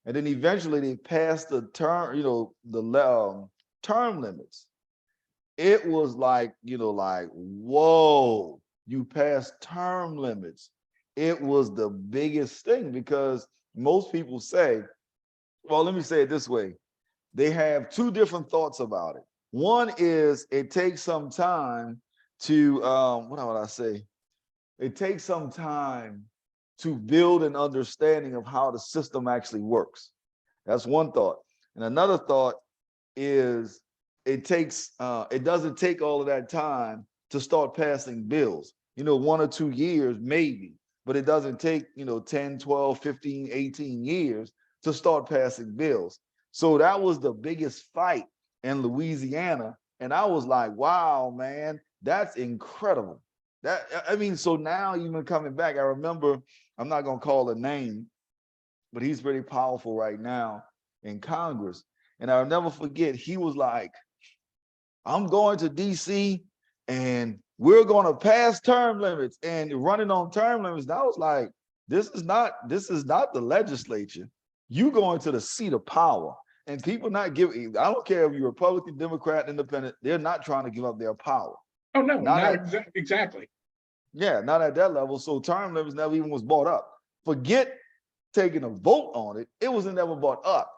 And then eventually they passed the term, the term limits. It was like, whoa, you passed term limits. It was the biggest thing because most people say, well, let me say it this way. They have two different thoughts about it. One is it takes some time to, what would I say? It takes some time to build an understanding of how the system actually works. That's one thought. And another thought is it doesn't take all of that time to start passing bills. 1 or 2 years, maybe, but it doesn't take, 10, 12, 15, 18 years to start passing bills. So that was the biggest fight in Louisiana. And I was like, wow, man, that's incredible. So now even coming back, I remember, I'm not going to call a name, but he's pretty powerful right now in Congress. And I'll never forget, he was like, I'm going to DC and we're going to pass term limits and running on term limits. And I was like, this is not the legislature. You going to the seat of power. And people not giving, I don't care if you're Republican, Democrat, Independent, they're not trying to give up their power. Oh, no, not exactly. Yeah, not at that level. So term limits never even was brought up. Forget taking a vote on it. It wasn't ever brought up.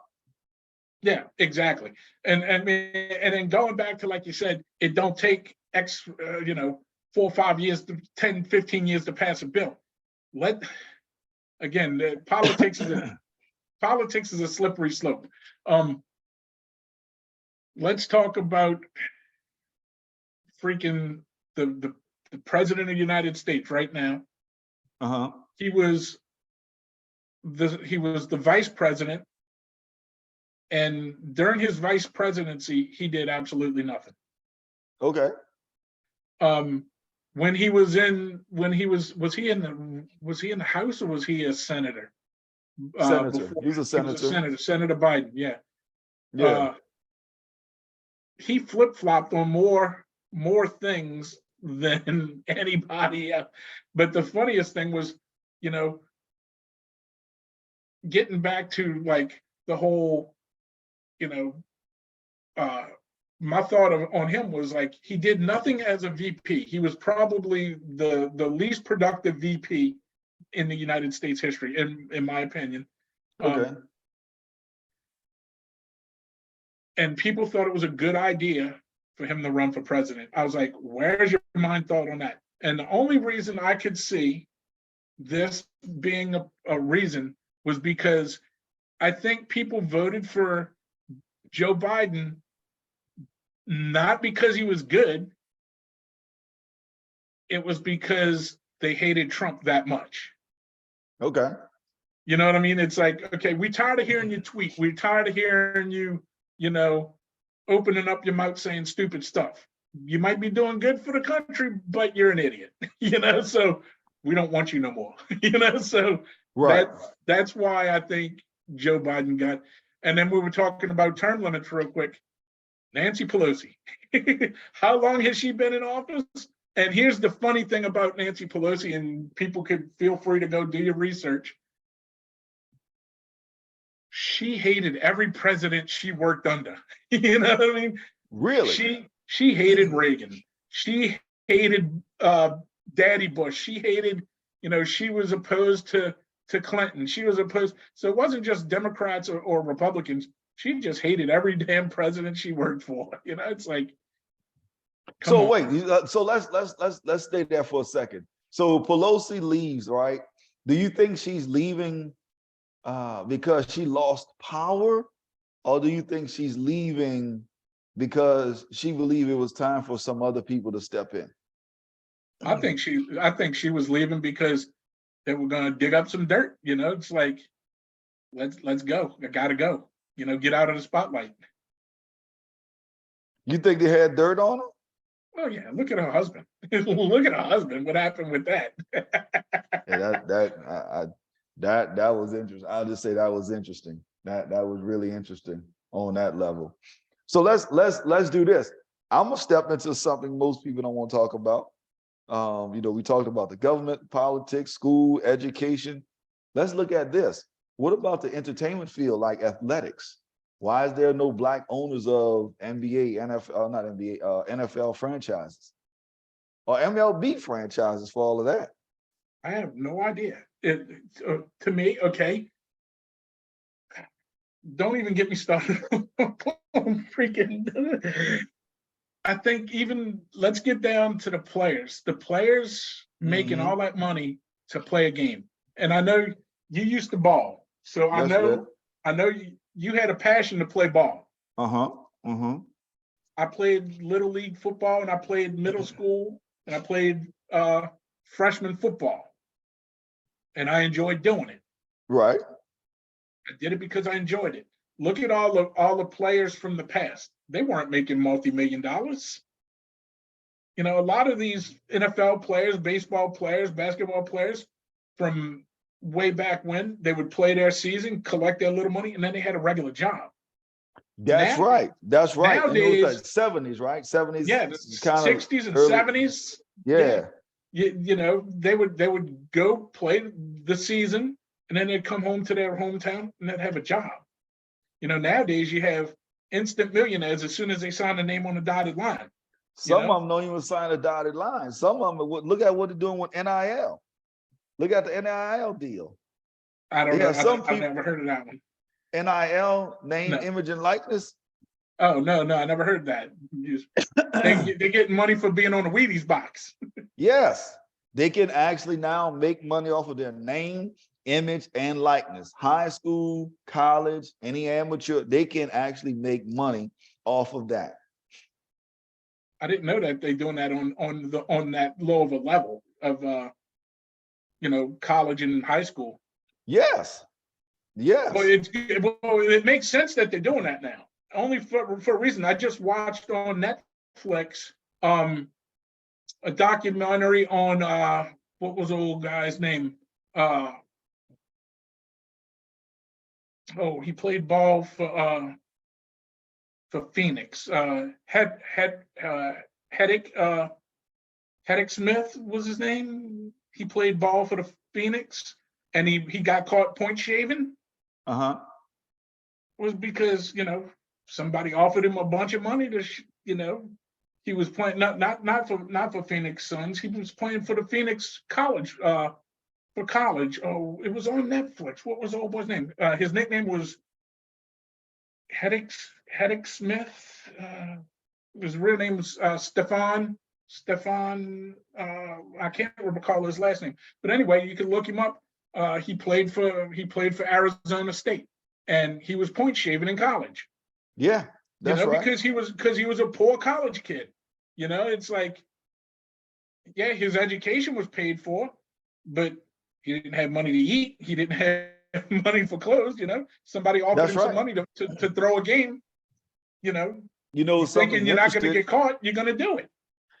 Yeah, exactly. And then going back to, like you said, it don't take 4 or 5 years, 10, 15 years to pass a bill. Politics is a slippery slope. Let's talk about freaking the president of the United States right now. He was the vice president, and during his vice presidency, he did absolutely nothing. Okay. Was he in the House or was he a senator? Senator. He's a senator. Senator Biden. Yeah. Yeah. He flip-flopped on more things than anybody else. But the funniest thing was, getting back to like the whole, my thought on him was like, he did nothing as a VP. He was probably the least productive VP in the United States history, in my opinion. Okay. And people thought it was a good idea for him to run for president. I was like, where's your mind thought on that? And the only reason I could see this being a reason was because I think people voted for Joe Biden not because he was good. It was because they hated Trump that much. Okay. You know what I mean? It's like, okay, we're tired of hearing you tweet. We're tired of hearing you, opening up your mouth saying stupid stuff. You might be doing good for the country, but you're an idiot, so we don't want you no more, so Right. That's why I think Joe Biden got. And then we were talking about term limits real quick. Nancy Pelosi, how long has she been in office? And here's the funny thing about Nancy Pelosi, and people could feel free to go do your research. She hated every president she worked under. You know what I mean? Really? She hated Reagan. She hated Daddy Bush. She hated, she was opposed to Clinton. She was opposed. So it wasn't just Democrats or Republicans. She just hated every damn president she worked for. It's like. So wait, so let's stay there for a second. So Pelosi leaves, right? Do you think she's leaving because she lost power, or do you think she's leaving because she believed it was time for some other people to step in? I think she was leaving because they were going to dig up some dirt. It's like, let's go. I gotta go. Get out of the spotlight. You think they had dirt on her? Oh yeah, look at her husband. Look at her husband. What happened with that? Yeah, that was interesting. I'll just say that was interesting. That was really interesting on that level. So let's do this. I'm gonna step into something most people don't want to talk about. We talked about the government, politics, school, education. Let's look at this. What about the entertainment field, like athletics? Why is there no Black owners of NBA, NFL, not NBA, NFL franchises or MLB franchises for all of that? I have no idea. To me, okay. Don't even get me started on freaking. I think let's get down to the players. The players making all that money to play a game. And I know you used to ball, so I know you had a passion to play ball. I played little league football, and I played middle school, and I played freshman football, and I enjoyed doing it. Right. I did it because I enjoyed it. Look at all the players from the past. They weren't making multi-million dollars. A lot of these NFL players, baseball players, basketball players from way back when, they would play their season, collect their little money, and then they had a regular job. That's right. Nowadays, it was like 70s, right? 70s. Yeah, the 60s and early 70s. Yeah. They would go play the season, and then they'd come home to their hometown and they'd have a job. Nowadays you have instant millionaires as soon as they sign a name on the dotted line. Some of them don't even sign a dotted line. Some of them, look at what they're doing with NIL. Look at the NIL deal. I don't know. I've never heard of that one. NIL, name, image, and likeness. Oh, no, I never heard that. They're getting money for being on the Wheaties box. Yes, they can actually now make money off of their name, image, and likeness. High school, college, any amateur, they can actually make money off of that. I didn't know that they're doing that on that low of a level of college and high school. Yes. Well, it makes sense that they're doing that now. Only for a reason. I just watched on Netflix a documentary on what was the old guy's name? He played ball for Phoenix. Hedrick Smith was his name. He played ball for the Phoenix, and he got caught point shaving. Was because somebody offered him a bunch of money to, he was playing not for Phoenix Suns. He was playing for the Phoenix College for college. Oh, it was on Netflix. What was the old boy's name? His nickname was Heddick Smith. His real name was Stefan. I can't recall his last name, but anyway, you can look him up. He played for Arizona State, and he was point shaving in college. Yeah, that's right. Because he was a poor college kid. It's like, yeah, his education was paid for, but he didn't have money to eat. He didn't have money for clothes. Somebody offered him some money to throw a game. Thinking you're not going to get caught, you're going to do it.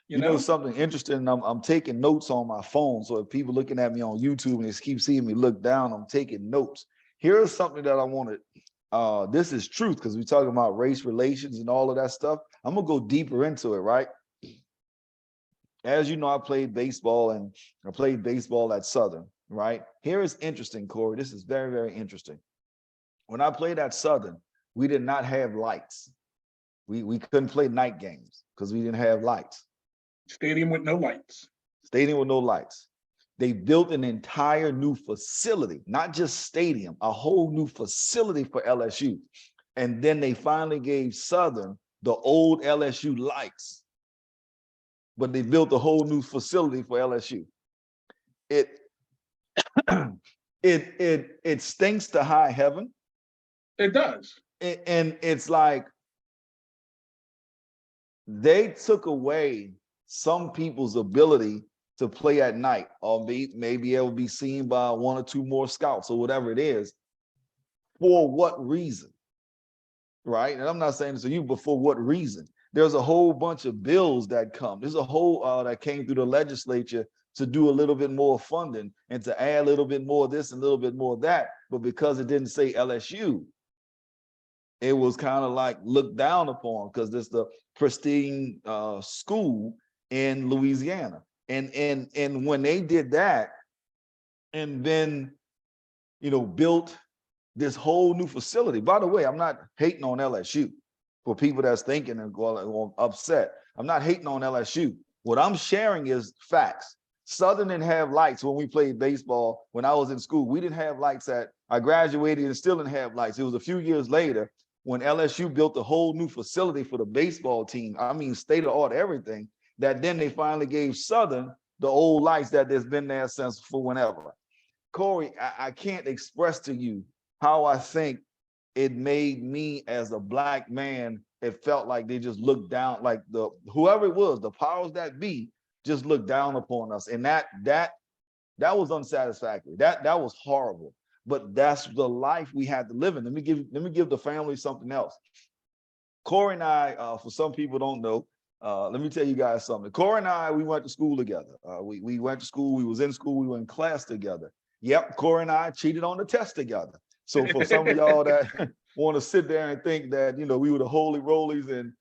You know something interesting. I'm taking notes on my phone. So if people looking at me on YouTube and they keep seeing me look down, I'm taking notes. Here's something that I wanted. This is truth because we're talking about race relations and all of that stuff. I'm gonna go deeper into it, right? As you know, I played baseball at Southern, right? Here is interesting, Corey. This is very, very interesting. When I played at Southern, we did not have lights. We couldn't play night games because we didn't have lights. Stadium with no lights. Stadium with no lights. They built an entire new facility, not just stadium, a whole new facility for LSU. And then they finally gave Southern the old LSU lights, but they built a whole new facility for LSU. It stinks to high heaven. It does. And it's like they took away some people's ability to play at night, or maybe it will be seen by one or two more scouts or whatever it is. For what reason? Right? And I'm not saying this to you, but for what reason? There's a whole bunch of bills that come. There's a whole that came through the legislature to do a little bit more funding and to add a little bit more of this and a little bit more of that. But because it didn't say LSU, it was kind of like looked down upon because it's the pristine school in Louisiana. And when they did that, and then built this whole new facility. By the way, I'm not hating on LSU for people that's thinking and going upset. I'm not hating on LSU. What I'm sharing is facts. Southern didn't have lights when we played baseball. When I was in school, we didn't have lights I graduated and still didn't have lights. It was a few years later when LSU built a whole new facility for the baseball team. I mean, state of the art, everything. That then they finally gave Southern the old lights that there's been there since for whenever. Corey, I can't express to you how I think it made me as a Black man, it felt like they just looked down, like whoever it was, the powers that be, just looked down upon us. And that was unsatisfactory. That was horrible. But that's the life we had to live in. Let me give the family something else. Corey and I, for some people don't know, let me tell you guys something. Corey and I, we went to school together. We went to school, we was in school, we were in class together. Yep, Corey and I cheated on the test together. So for some of y'all that want to sit there and think that, we were the holy rollies and,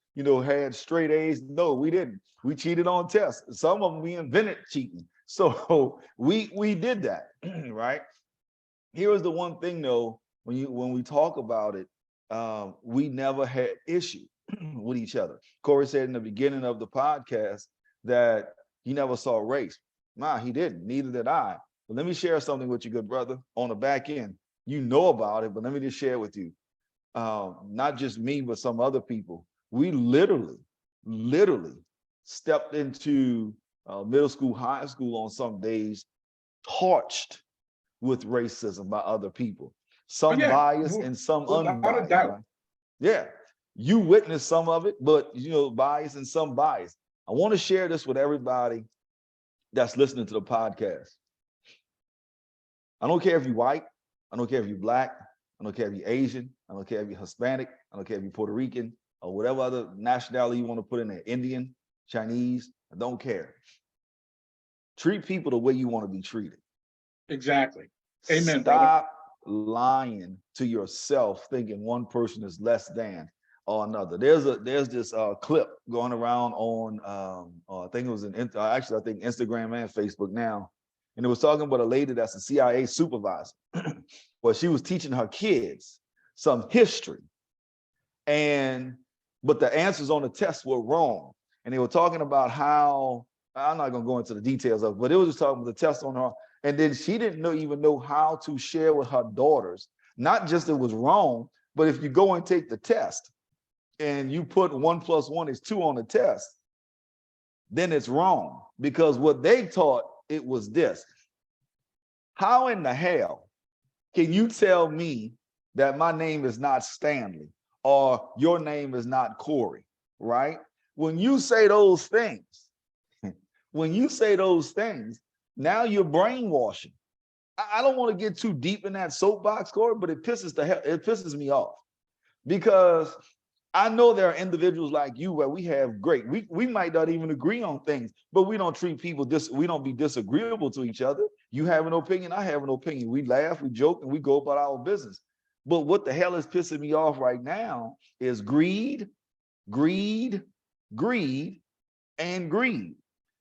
had straight A's, no, we didn't. We cheated on tests. Some of them we invented cheating. So we did that, right? Here is the one thing though, when we talk about it, we never had issue with each other. Corey said in the beginning of the podcast that he never saw race. Nah, he didn't. Neither did I. But let me share something with you, good brother, on the back end. You know about it, but let me just share with you. Not just me, but some other people. We literally stepped into middle school, high school on some days, torched with racism by other people. Some biased and some unbiased. Right? Yeah. You witnessed some of it, but bias and some bias. I want to share this with everybody that's listening to the podcast. I don't care if you're white, I don't care if you're Black, I don't care if you're Asian, I don't care if you're Hispanic, I don't care if you're Puerto Rican, or whatever other nationality you want to put in there, Indian, Chinese, I don't care. Treat people the way you want to be treated. Exactly. Amen. Stop lying to yourself, thinking one person is less than or another. There's this clip going around on I think it was I think Instagram and Facebook now, and it was talking about a lady that's a CIA supervisor. Well, she was teaching her kids some history, But the answers on the test were wrong. And they were talking about how, I'm not gonna go into the details of it, but it was just talking about the test on her. And then she didn't even know how to share with her daughters, not just it was wrong, but if you go and take the test and you put 1 + 1 is 2 on the test, then it's wrong, because what they taught it was this. How in the hell can you tell me that my name is not Stanley or your name is not Corey, right? When you say those things, now you're brainwashing. I don't want to get too deep in that soapbox, Corey, but it pisses me off, because I know there are individuals like you where we have we might not even agree on things, but we don't treat people we don't be disagreeable to each other. You have an opinion, I have an opinion. We laugh, we joke, and we go about our business. But what the hell is pissing me off right now is greed, greed, greed, and greed.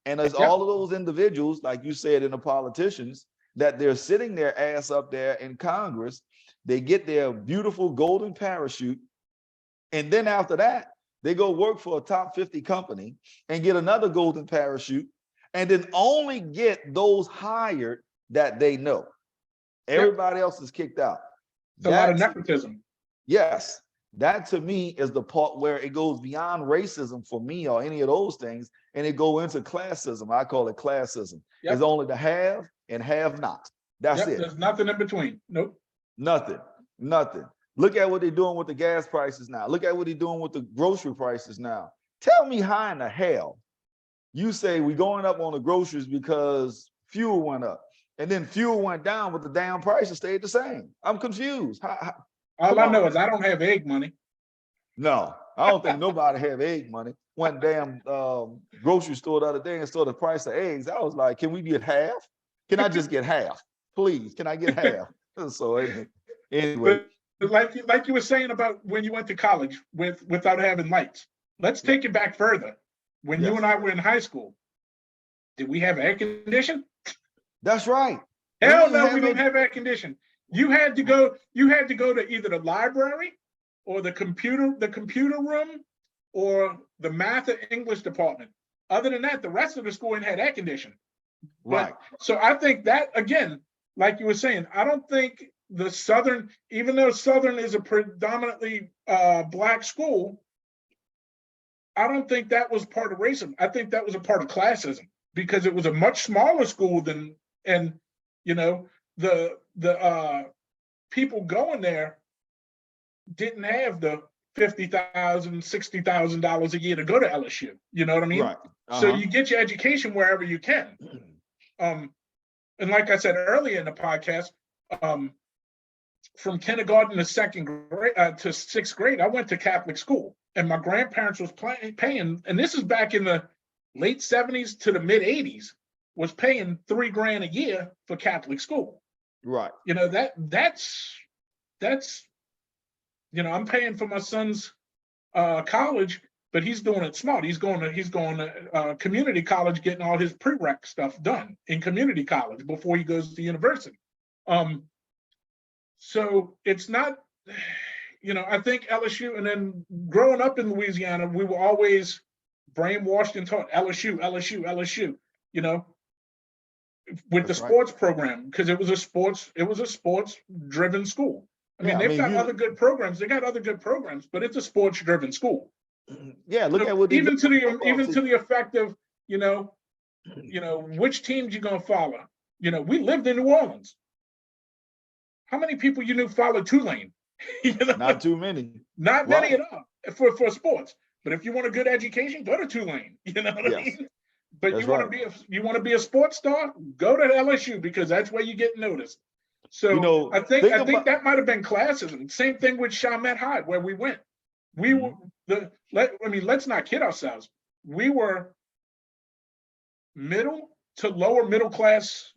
And there's all of those individuals, like you said, in the politicians, that they're sitting their ass up there in Congress. They get their beautiful golden parachute. And then after that, they go work for a top 50 company and get another golden parachute, and then only get those hired that they know. Everybody else is kicked out. It's a lot of nepotism. Yes. That to me is the part where it goes beyond racism for me or any of those things, and it go into classism. I call it classism. It's only the have and have not. That's it. There's nothing in between. Nope. Nothing. Look at what they're doing with the gas prices now. Look at what they're doing with the grocery prices now. Tell me how in the hell you say we're going up on the groceries because fuel went up, and then fuel went down, but the damn prices stayed the same. I'm confused. All I know is I don't have egg money. No, I don't think nobody have egg money. One damn grocery store the other day and saw the price of eggs. I was like, can we get half? Can I just get half? Please, can I get half? So anyway. Like you were saying about when you went to college without having lights. Let's take it back further. When you and I were in high school, did we have air conditioning? That's right. Hell no, we didn't have air conditioning. You had to go to either the library or the computer room or the math or English department. Other than that, the rest of the school had air conditioning. Right. So I think that, again, like you were saying, I don't think the Southern, even though Southern is a predominantly Black school, I don't think that was part of racism. I think that was a part of classism, because it was a much smaller school than, and the people going there didn't have the $50,000, $60,000 a year to go to LSU. You know what I mean? Right. So you get your education wherever you can. And like I said earlier in the podcast, from kindergarten to to sixth grade, I went to Catholic school, and my grandparents was paying, and this is back in the late 70s to the mid 80s, was paying $3,000 a year for Catholic school. Right. That's I'm paying for my son's college, but he's doing it smart. He's going to community college, getting all his prereq stuff done in community college before he goes to university. So it's not, I think LSU, and then growing up in Louisiana, we were always brainwashed and taught LSU, with the sports program, because it was a sports driven school. They've got other good programs. They got other good programs, but it's a sports driven school. Yeah, look at what even to the effect of, which teams you gonna follow. We lived in New Orleans. How many people you knew followed Tulane? Not too many. Not many at all for sports. But if you want a good education, go to Tulane. You know what I mean? But that's you want to be a sports star, go to LSU, because that's where you get noticed. So I think that might have been classism. Same thing with Chalmette High, where we went. We were let's not kid ourselves. We were middle to lower middle class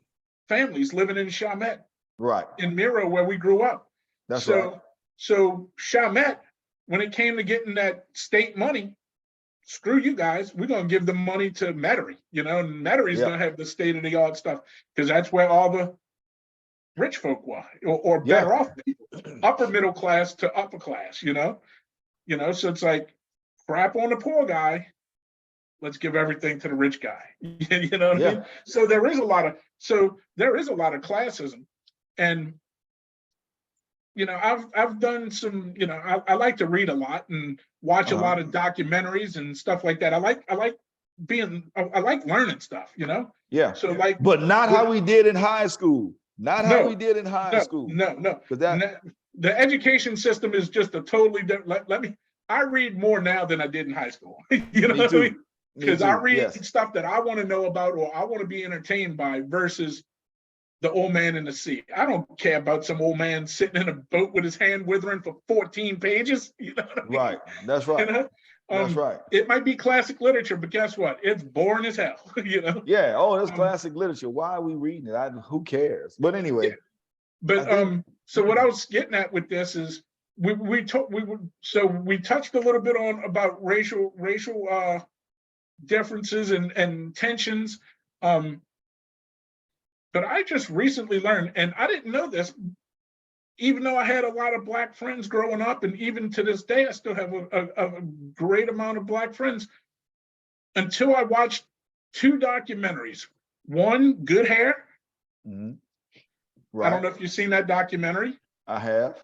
families living in Chalmette. Right. In Miro, where we grew up. That's right. So Chalmette, when it came to getting that state money, screw you guys. We're gonna give the money to Metairie. And Metairie's gonna have the state-of-the-art stuff, because that's where all the rich folk were, or better off people, upper middle class to upper class. So it's like crap on the poor guy. Let's give everything to the rich guy. You know what I mean? So there is a lot of classism. And I've done some, I like to read a lot and watch a lot of documentaries and stuff like that. I like learning stuff, Yeah. So but not how we did in high school. Not how we did in high school. No. The education system is just a totally different. I read more now than I did in high school. You know what I mean? Because I read stuff that I want to know about or I want to be entertained by versus the old man in the sea. I don't care about some old man sitting in a boat with his hand withering for 14 pages. You know what I mean? Right. That's right. That's right. It might be classic literature, but guess what? It's boring as hell. Yeah. Oh, that's classic literature. Why are we reading it? Who cares? But anyway. Yeah. But so what I was getting at with this is we touched a little bit on about racial differences and tensions. But I just recently learned, and I didn't know this, even though I had a lot of Black friends growing up, and even to this day, I still have a great amount of Black friends, until I watched 2 documentaries. One, Good Hair. Mm-hmm. Right. I don't know if you've seen that documentary. I have.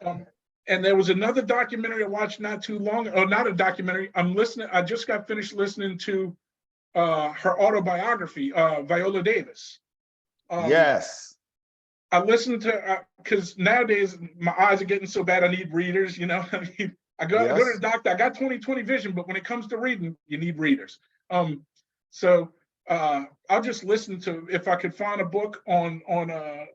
And there was another documentary I watched not too long, not a documentary. I just got finished listening to her autobiography, Viola Davis. Yes. I listened to, because nowadays my eyes are getting so bad, I need readers, I go to the doctor, I got 20/20 vision, but when it comes to reading, you need readers. So I'll just listen to, if I could find a book on a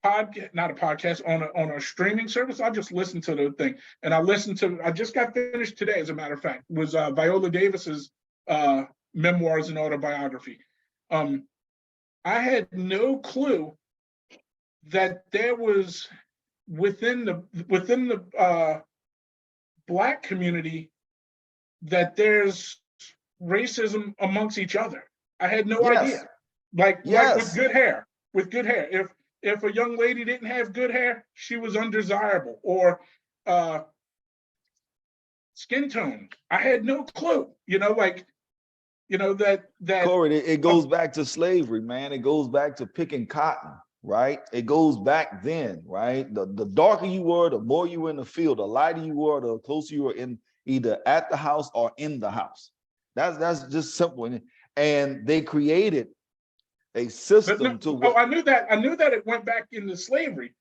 podcast, not a podcast, on a streaming service, I'll just listen to the thing. And I just got finished today, as a matter of fact, was Viola Davis's memoirs and autobiography. I had no clue that there was within the Black community that there's racism amongst each other. I had no idea. Like with good hair. If a young lady didn't have good hair, she was undesirable. Or skin tone. I had no clue. That Corey, it goes back to slavery, man. It goes back to picking cotton, right? It goes back then, right? The darker you were, the more you were in the field, the lighter you were, the closer you were in, either at the house or in the house. That's just simple. And they created a system I knew that it went back into slavery,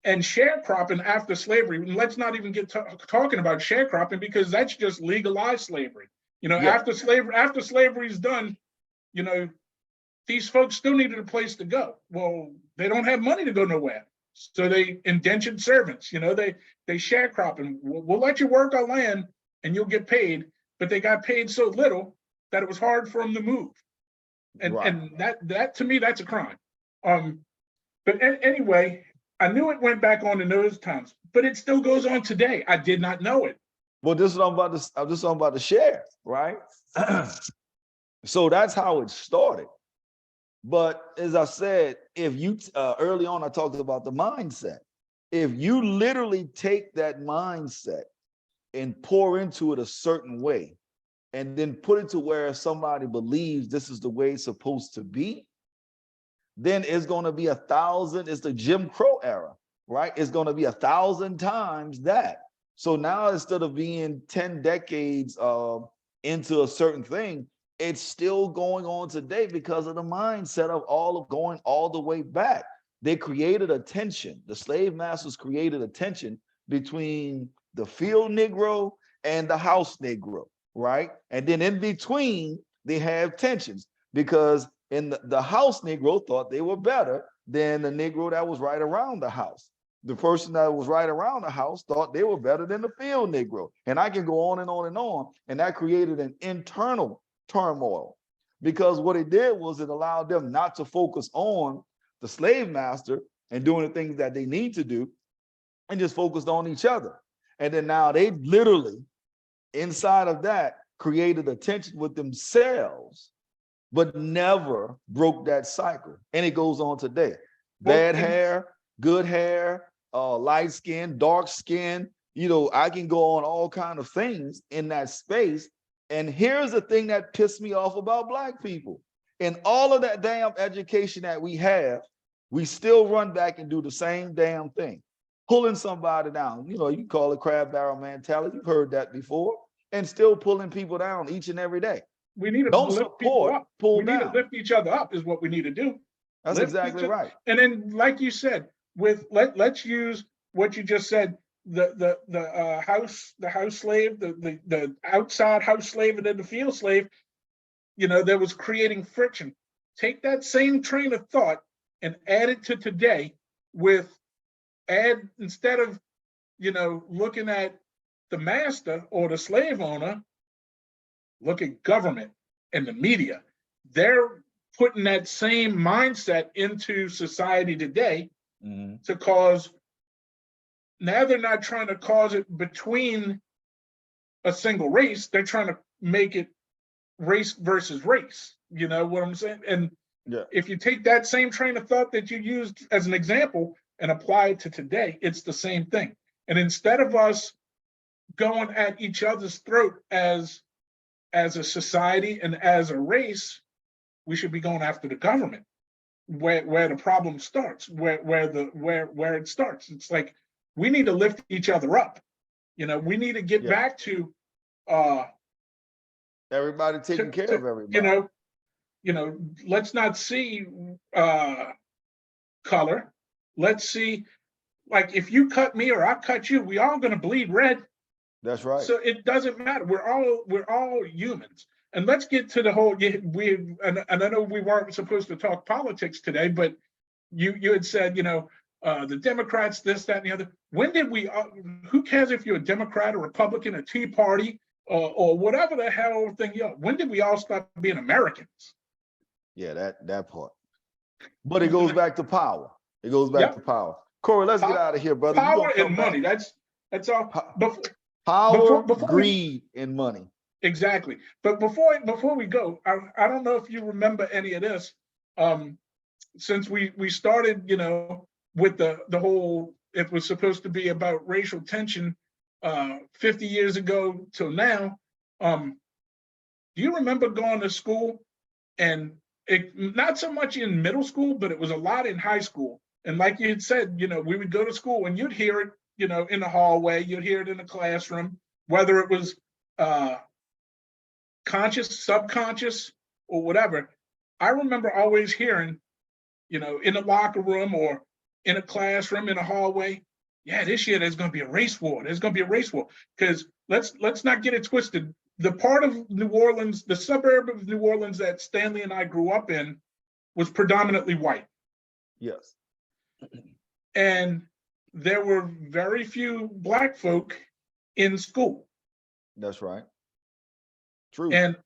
and sharecropping after slavery. Let's not even get talking about sharecropping, because that's just legalized slavery. After slavery's done, these folks still needed a place to go. Well, they don't have money to go nowhere, so they indentured servants. They sharecropping. We'll let you work our land and you'll get paid, but they got paid so little that it was hard for them to move. And that to me, that's a crime. But anyway, I knew it went back on in those times, but it still goes on today. I did not know it. Well, this is what I'm just about to share, right? So that's how it started. But as I said, if you early on, I talked about the mindset. If you literally take that mindset and pour into it a certain way, and then put it to where somebody believes this is the way it's supposed to be, then it's going to be 1,000. It's the Jim Crow era, right? It's going to be 1,000 times that. So now, instead of being 10 decades into a certain thing, it's still going on today because of the mindset of going all the way back. They created a tension. The slave masters created a tension between the field Negro and the house Negro, right? And then in between, they have tensions, because the house Negro thought they were better than the Negro that was right around the house. The person that was right around the house thought they were better than the field Negro. And I can go on and on and on. And that created an internal turmoil, because what it did was it allowed them not to focus on the slave master and doing the things that they need to do, and just focused on each other. And then now they literally, inside of that, created a tension with themselves, but never broke that cycle. And it goes on today. Bad hair, good hair, light skin, dark skin, I can go on all kind of things in that space. And here's the thing that pissed me off about Black people. In all of that damn education that we have, we still run back and do the same damn thing, pulling somebody down. You can call it crab barrel mentality. You've heard that before, and still pulling people down each and every day. We need to Don't lift people support, up. pull We need to down. lift each other up is what we need to do. That's Lift exactly each other- right. And then, like you said, let's use what you just said. The house slave, the outside house slave, and then the field slave. That was creating friction. Take that same train of thought and add it to today. Instead of looking at the master or the slave owner, look at government and the media. They're putting that same mindset into society today to cause. Now they're not trying to cause it between a single race. They're trying to make it race versus race. You know what I'm saying? And if you take that same train of thought that you used as an example and apply it to today, it's the same thing. And instead of us going at each other's throat as a society and as a race, we should be going after the government, where the problem starts, where it starts. It's like we need to lift each other up. We need to get back to everybody taking care of everybody. Let's not see color. Let's see, like, if you cut me or I cut you, we all gonna bleed red. That's right. So it doesn't matter. We're all humans. And let's get to the whole. And I know we weren't supposed to talk politics today, but you had said, the Democrats, this, that, and the other. When did we? Who cares if you're a Democrat, a Republican, a Tea Party, or whatever the hell thing you are? When did we all start being Americans? Yeah, that part. But it goes back to power. It goes back to power. Corey, let's get out of here, brother. Power and money. That's all. Power, greed, and money. Exactly. But before we go, I don't know if you remember any of this. Since we started, with the whole, it was supposed to be about racial tension 50 years ago till now. Do you remember going to school and not so much in middle school, but it was a lot in high school. And like you had said, we would go to school and you'd hear it, in the hallway, you'd hear it in the classroom, whether it was conscious, subconscious, or whatever. I remember always hearing, in the locker room or in a classroom, in a hallway, this year there's going to be a race war. There's going to be a race war. Because let's not get it twisted. The part of New Orleans, the suburb of New Orleans that Stanley and I grew up in was predominantly white. Yes. And there were very few Black folk in school. That's right. True. And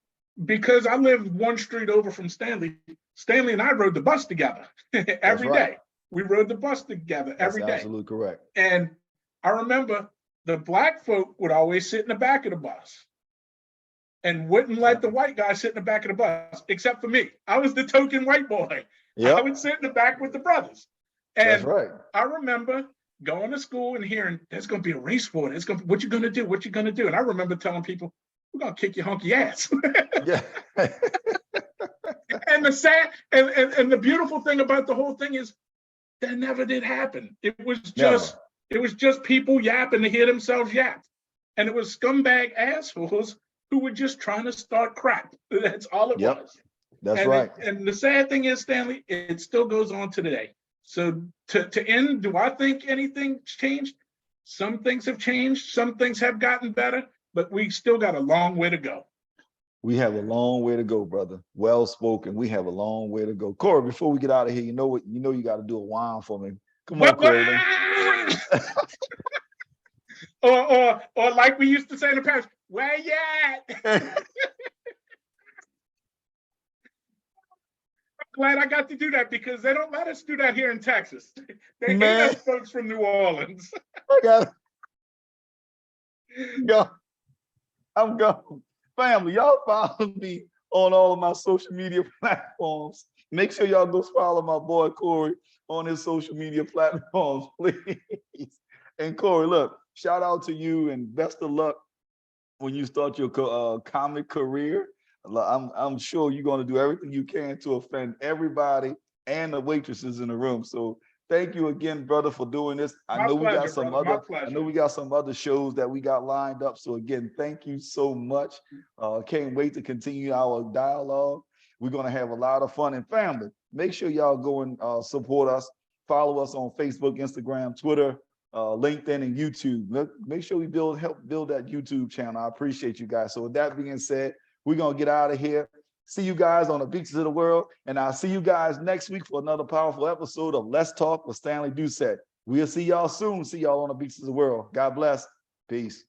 because I lived one street over from Stanley and I rode the bus together every day. We rode the bus together every day. That's absolutely correct. And I remember the Black folk would always sit in the back of the bus and wouldn't let the white guy sit in the back of the bus, except for me. I was the token white boy. Yep. I would sit in the back with the brothers. And that's right. I remember going to school and hearing, there's going to be a race war. What you going to do? What you going to do? And I remember telling people, we're going to kick your hunky ass. Yeah. And the sad and the beautiful thing about the whole thing is that never did happen. It was just people yapping to hear themselves yap. And it was scumbag assholes who were just trying to start crap. That's all it was. That's right. And the sad thing is, Stanley, it still goes on today. So to end, do I think anything's changed? Some things have changed. Some things have gotten better, but we still got a long way to go. We have a long way to go, brother. Well spoken. We have a long way to go. Corey, before we get out of here, you know what? You got to do a whine for me. Come on, Corey. or like we used to say in the past, where you at? Glad I got to do that because they don't let us do that here in Texas. They hate us folks from New Orleans. I got it. Go. I'm going. Family, y'all follow me on all of my social media platforms. Make sure y'all go follow my boy Corey on his social media platforms, please. And Corey, look, shout out to you and best of luck when you start your comic career. I'm sure you're going to do everything you can to offend everybody and the waitresses in the room. So thank you again, brother, for doing this. I My know we got pleasure, some brother. My other, I know pleasure. we got some other shows that we got lined up. So again, thank you so much. Can't wait to continue our dialogue. We're going to have a lot of fun and family. Make sure y'all go and support us. Follow us on Facebook, Instagram, Twitter, LinkedIn, and YouTube. Make sure we help build that YouTube channel. I appreciate you guys. So with that being said, we're going to get out of here. See you guys on the beaches of the world. And I'll see you guys next week for another powerful episode of Let's Talk with Stanley Doucette. We'll see y'all soon. See y'all on the beaches of the world. God bless. Peace.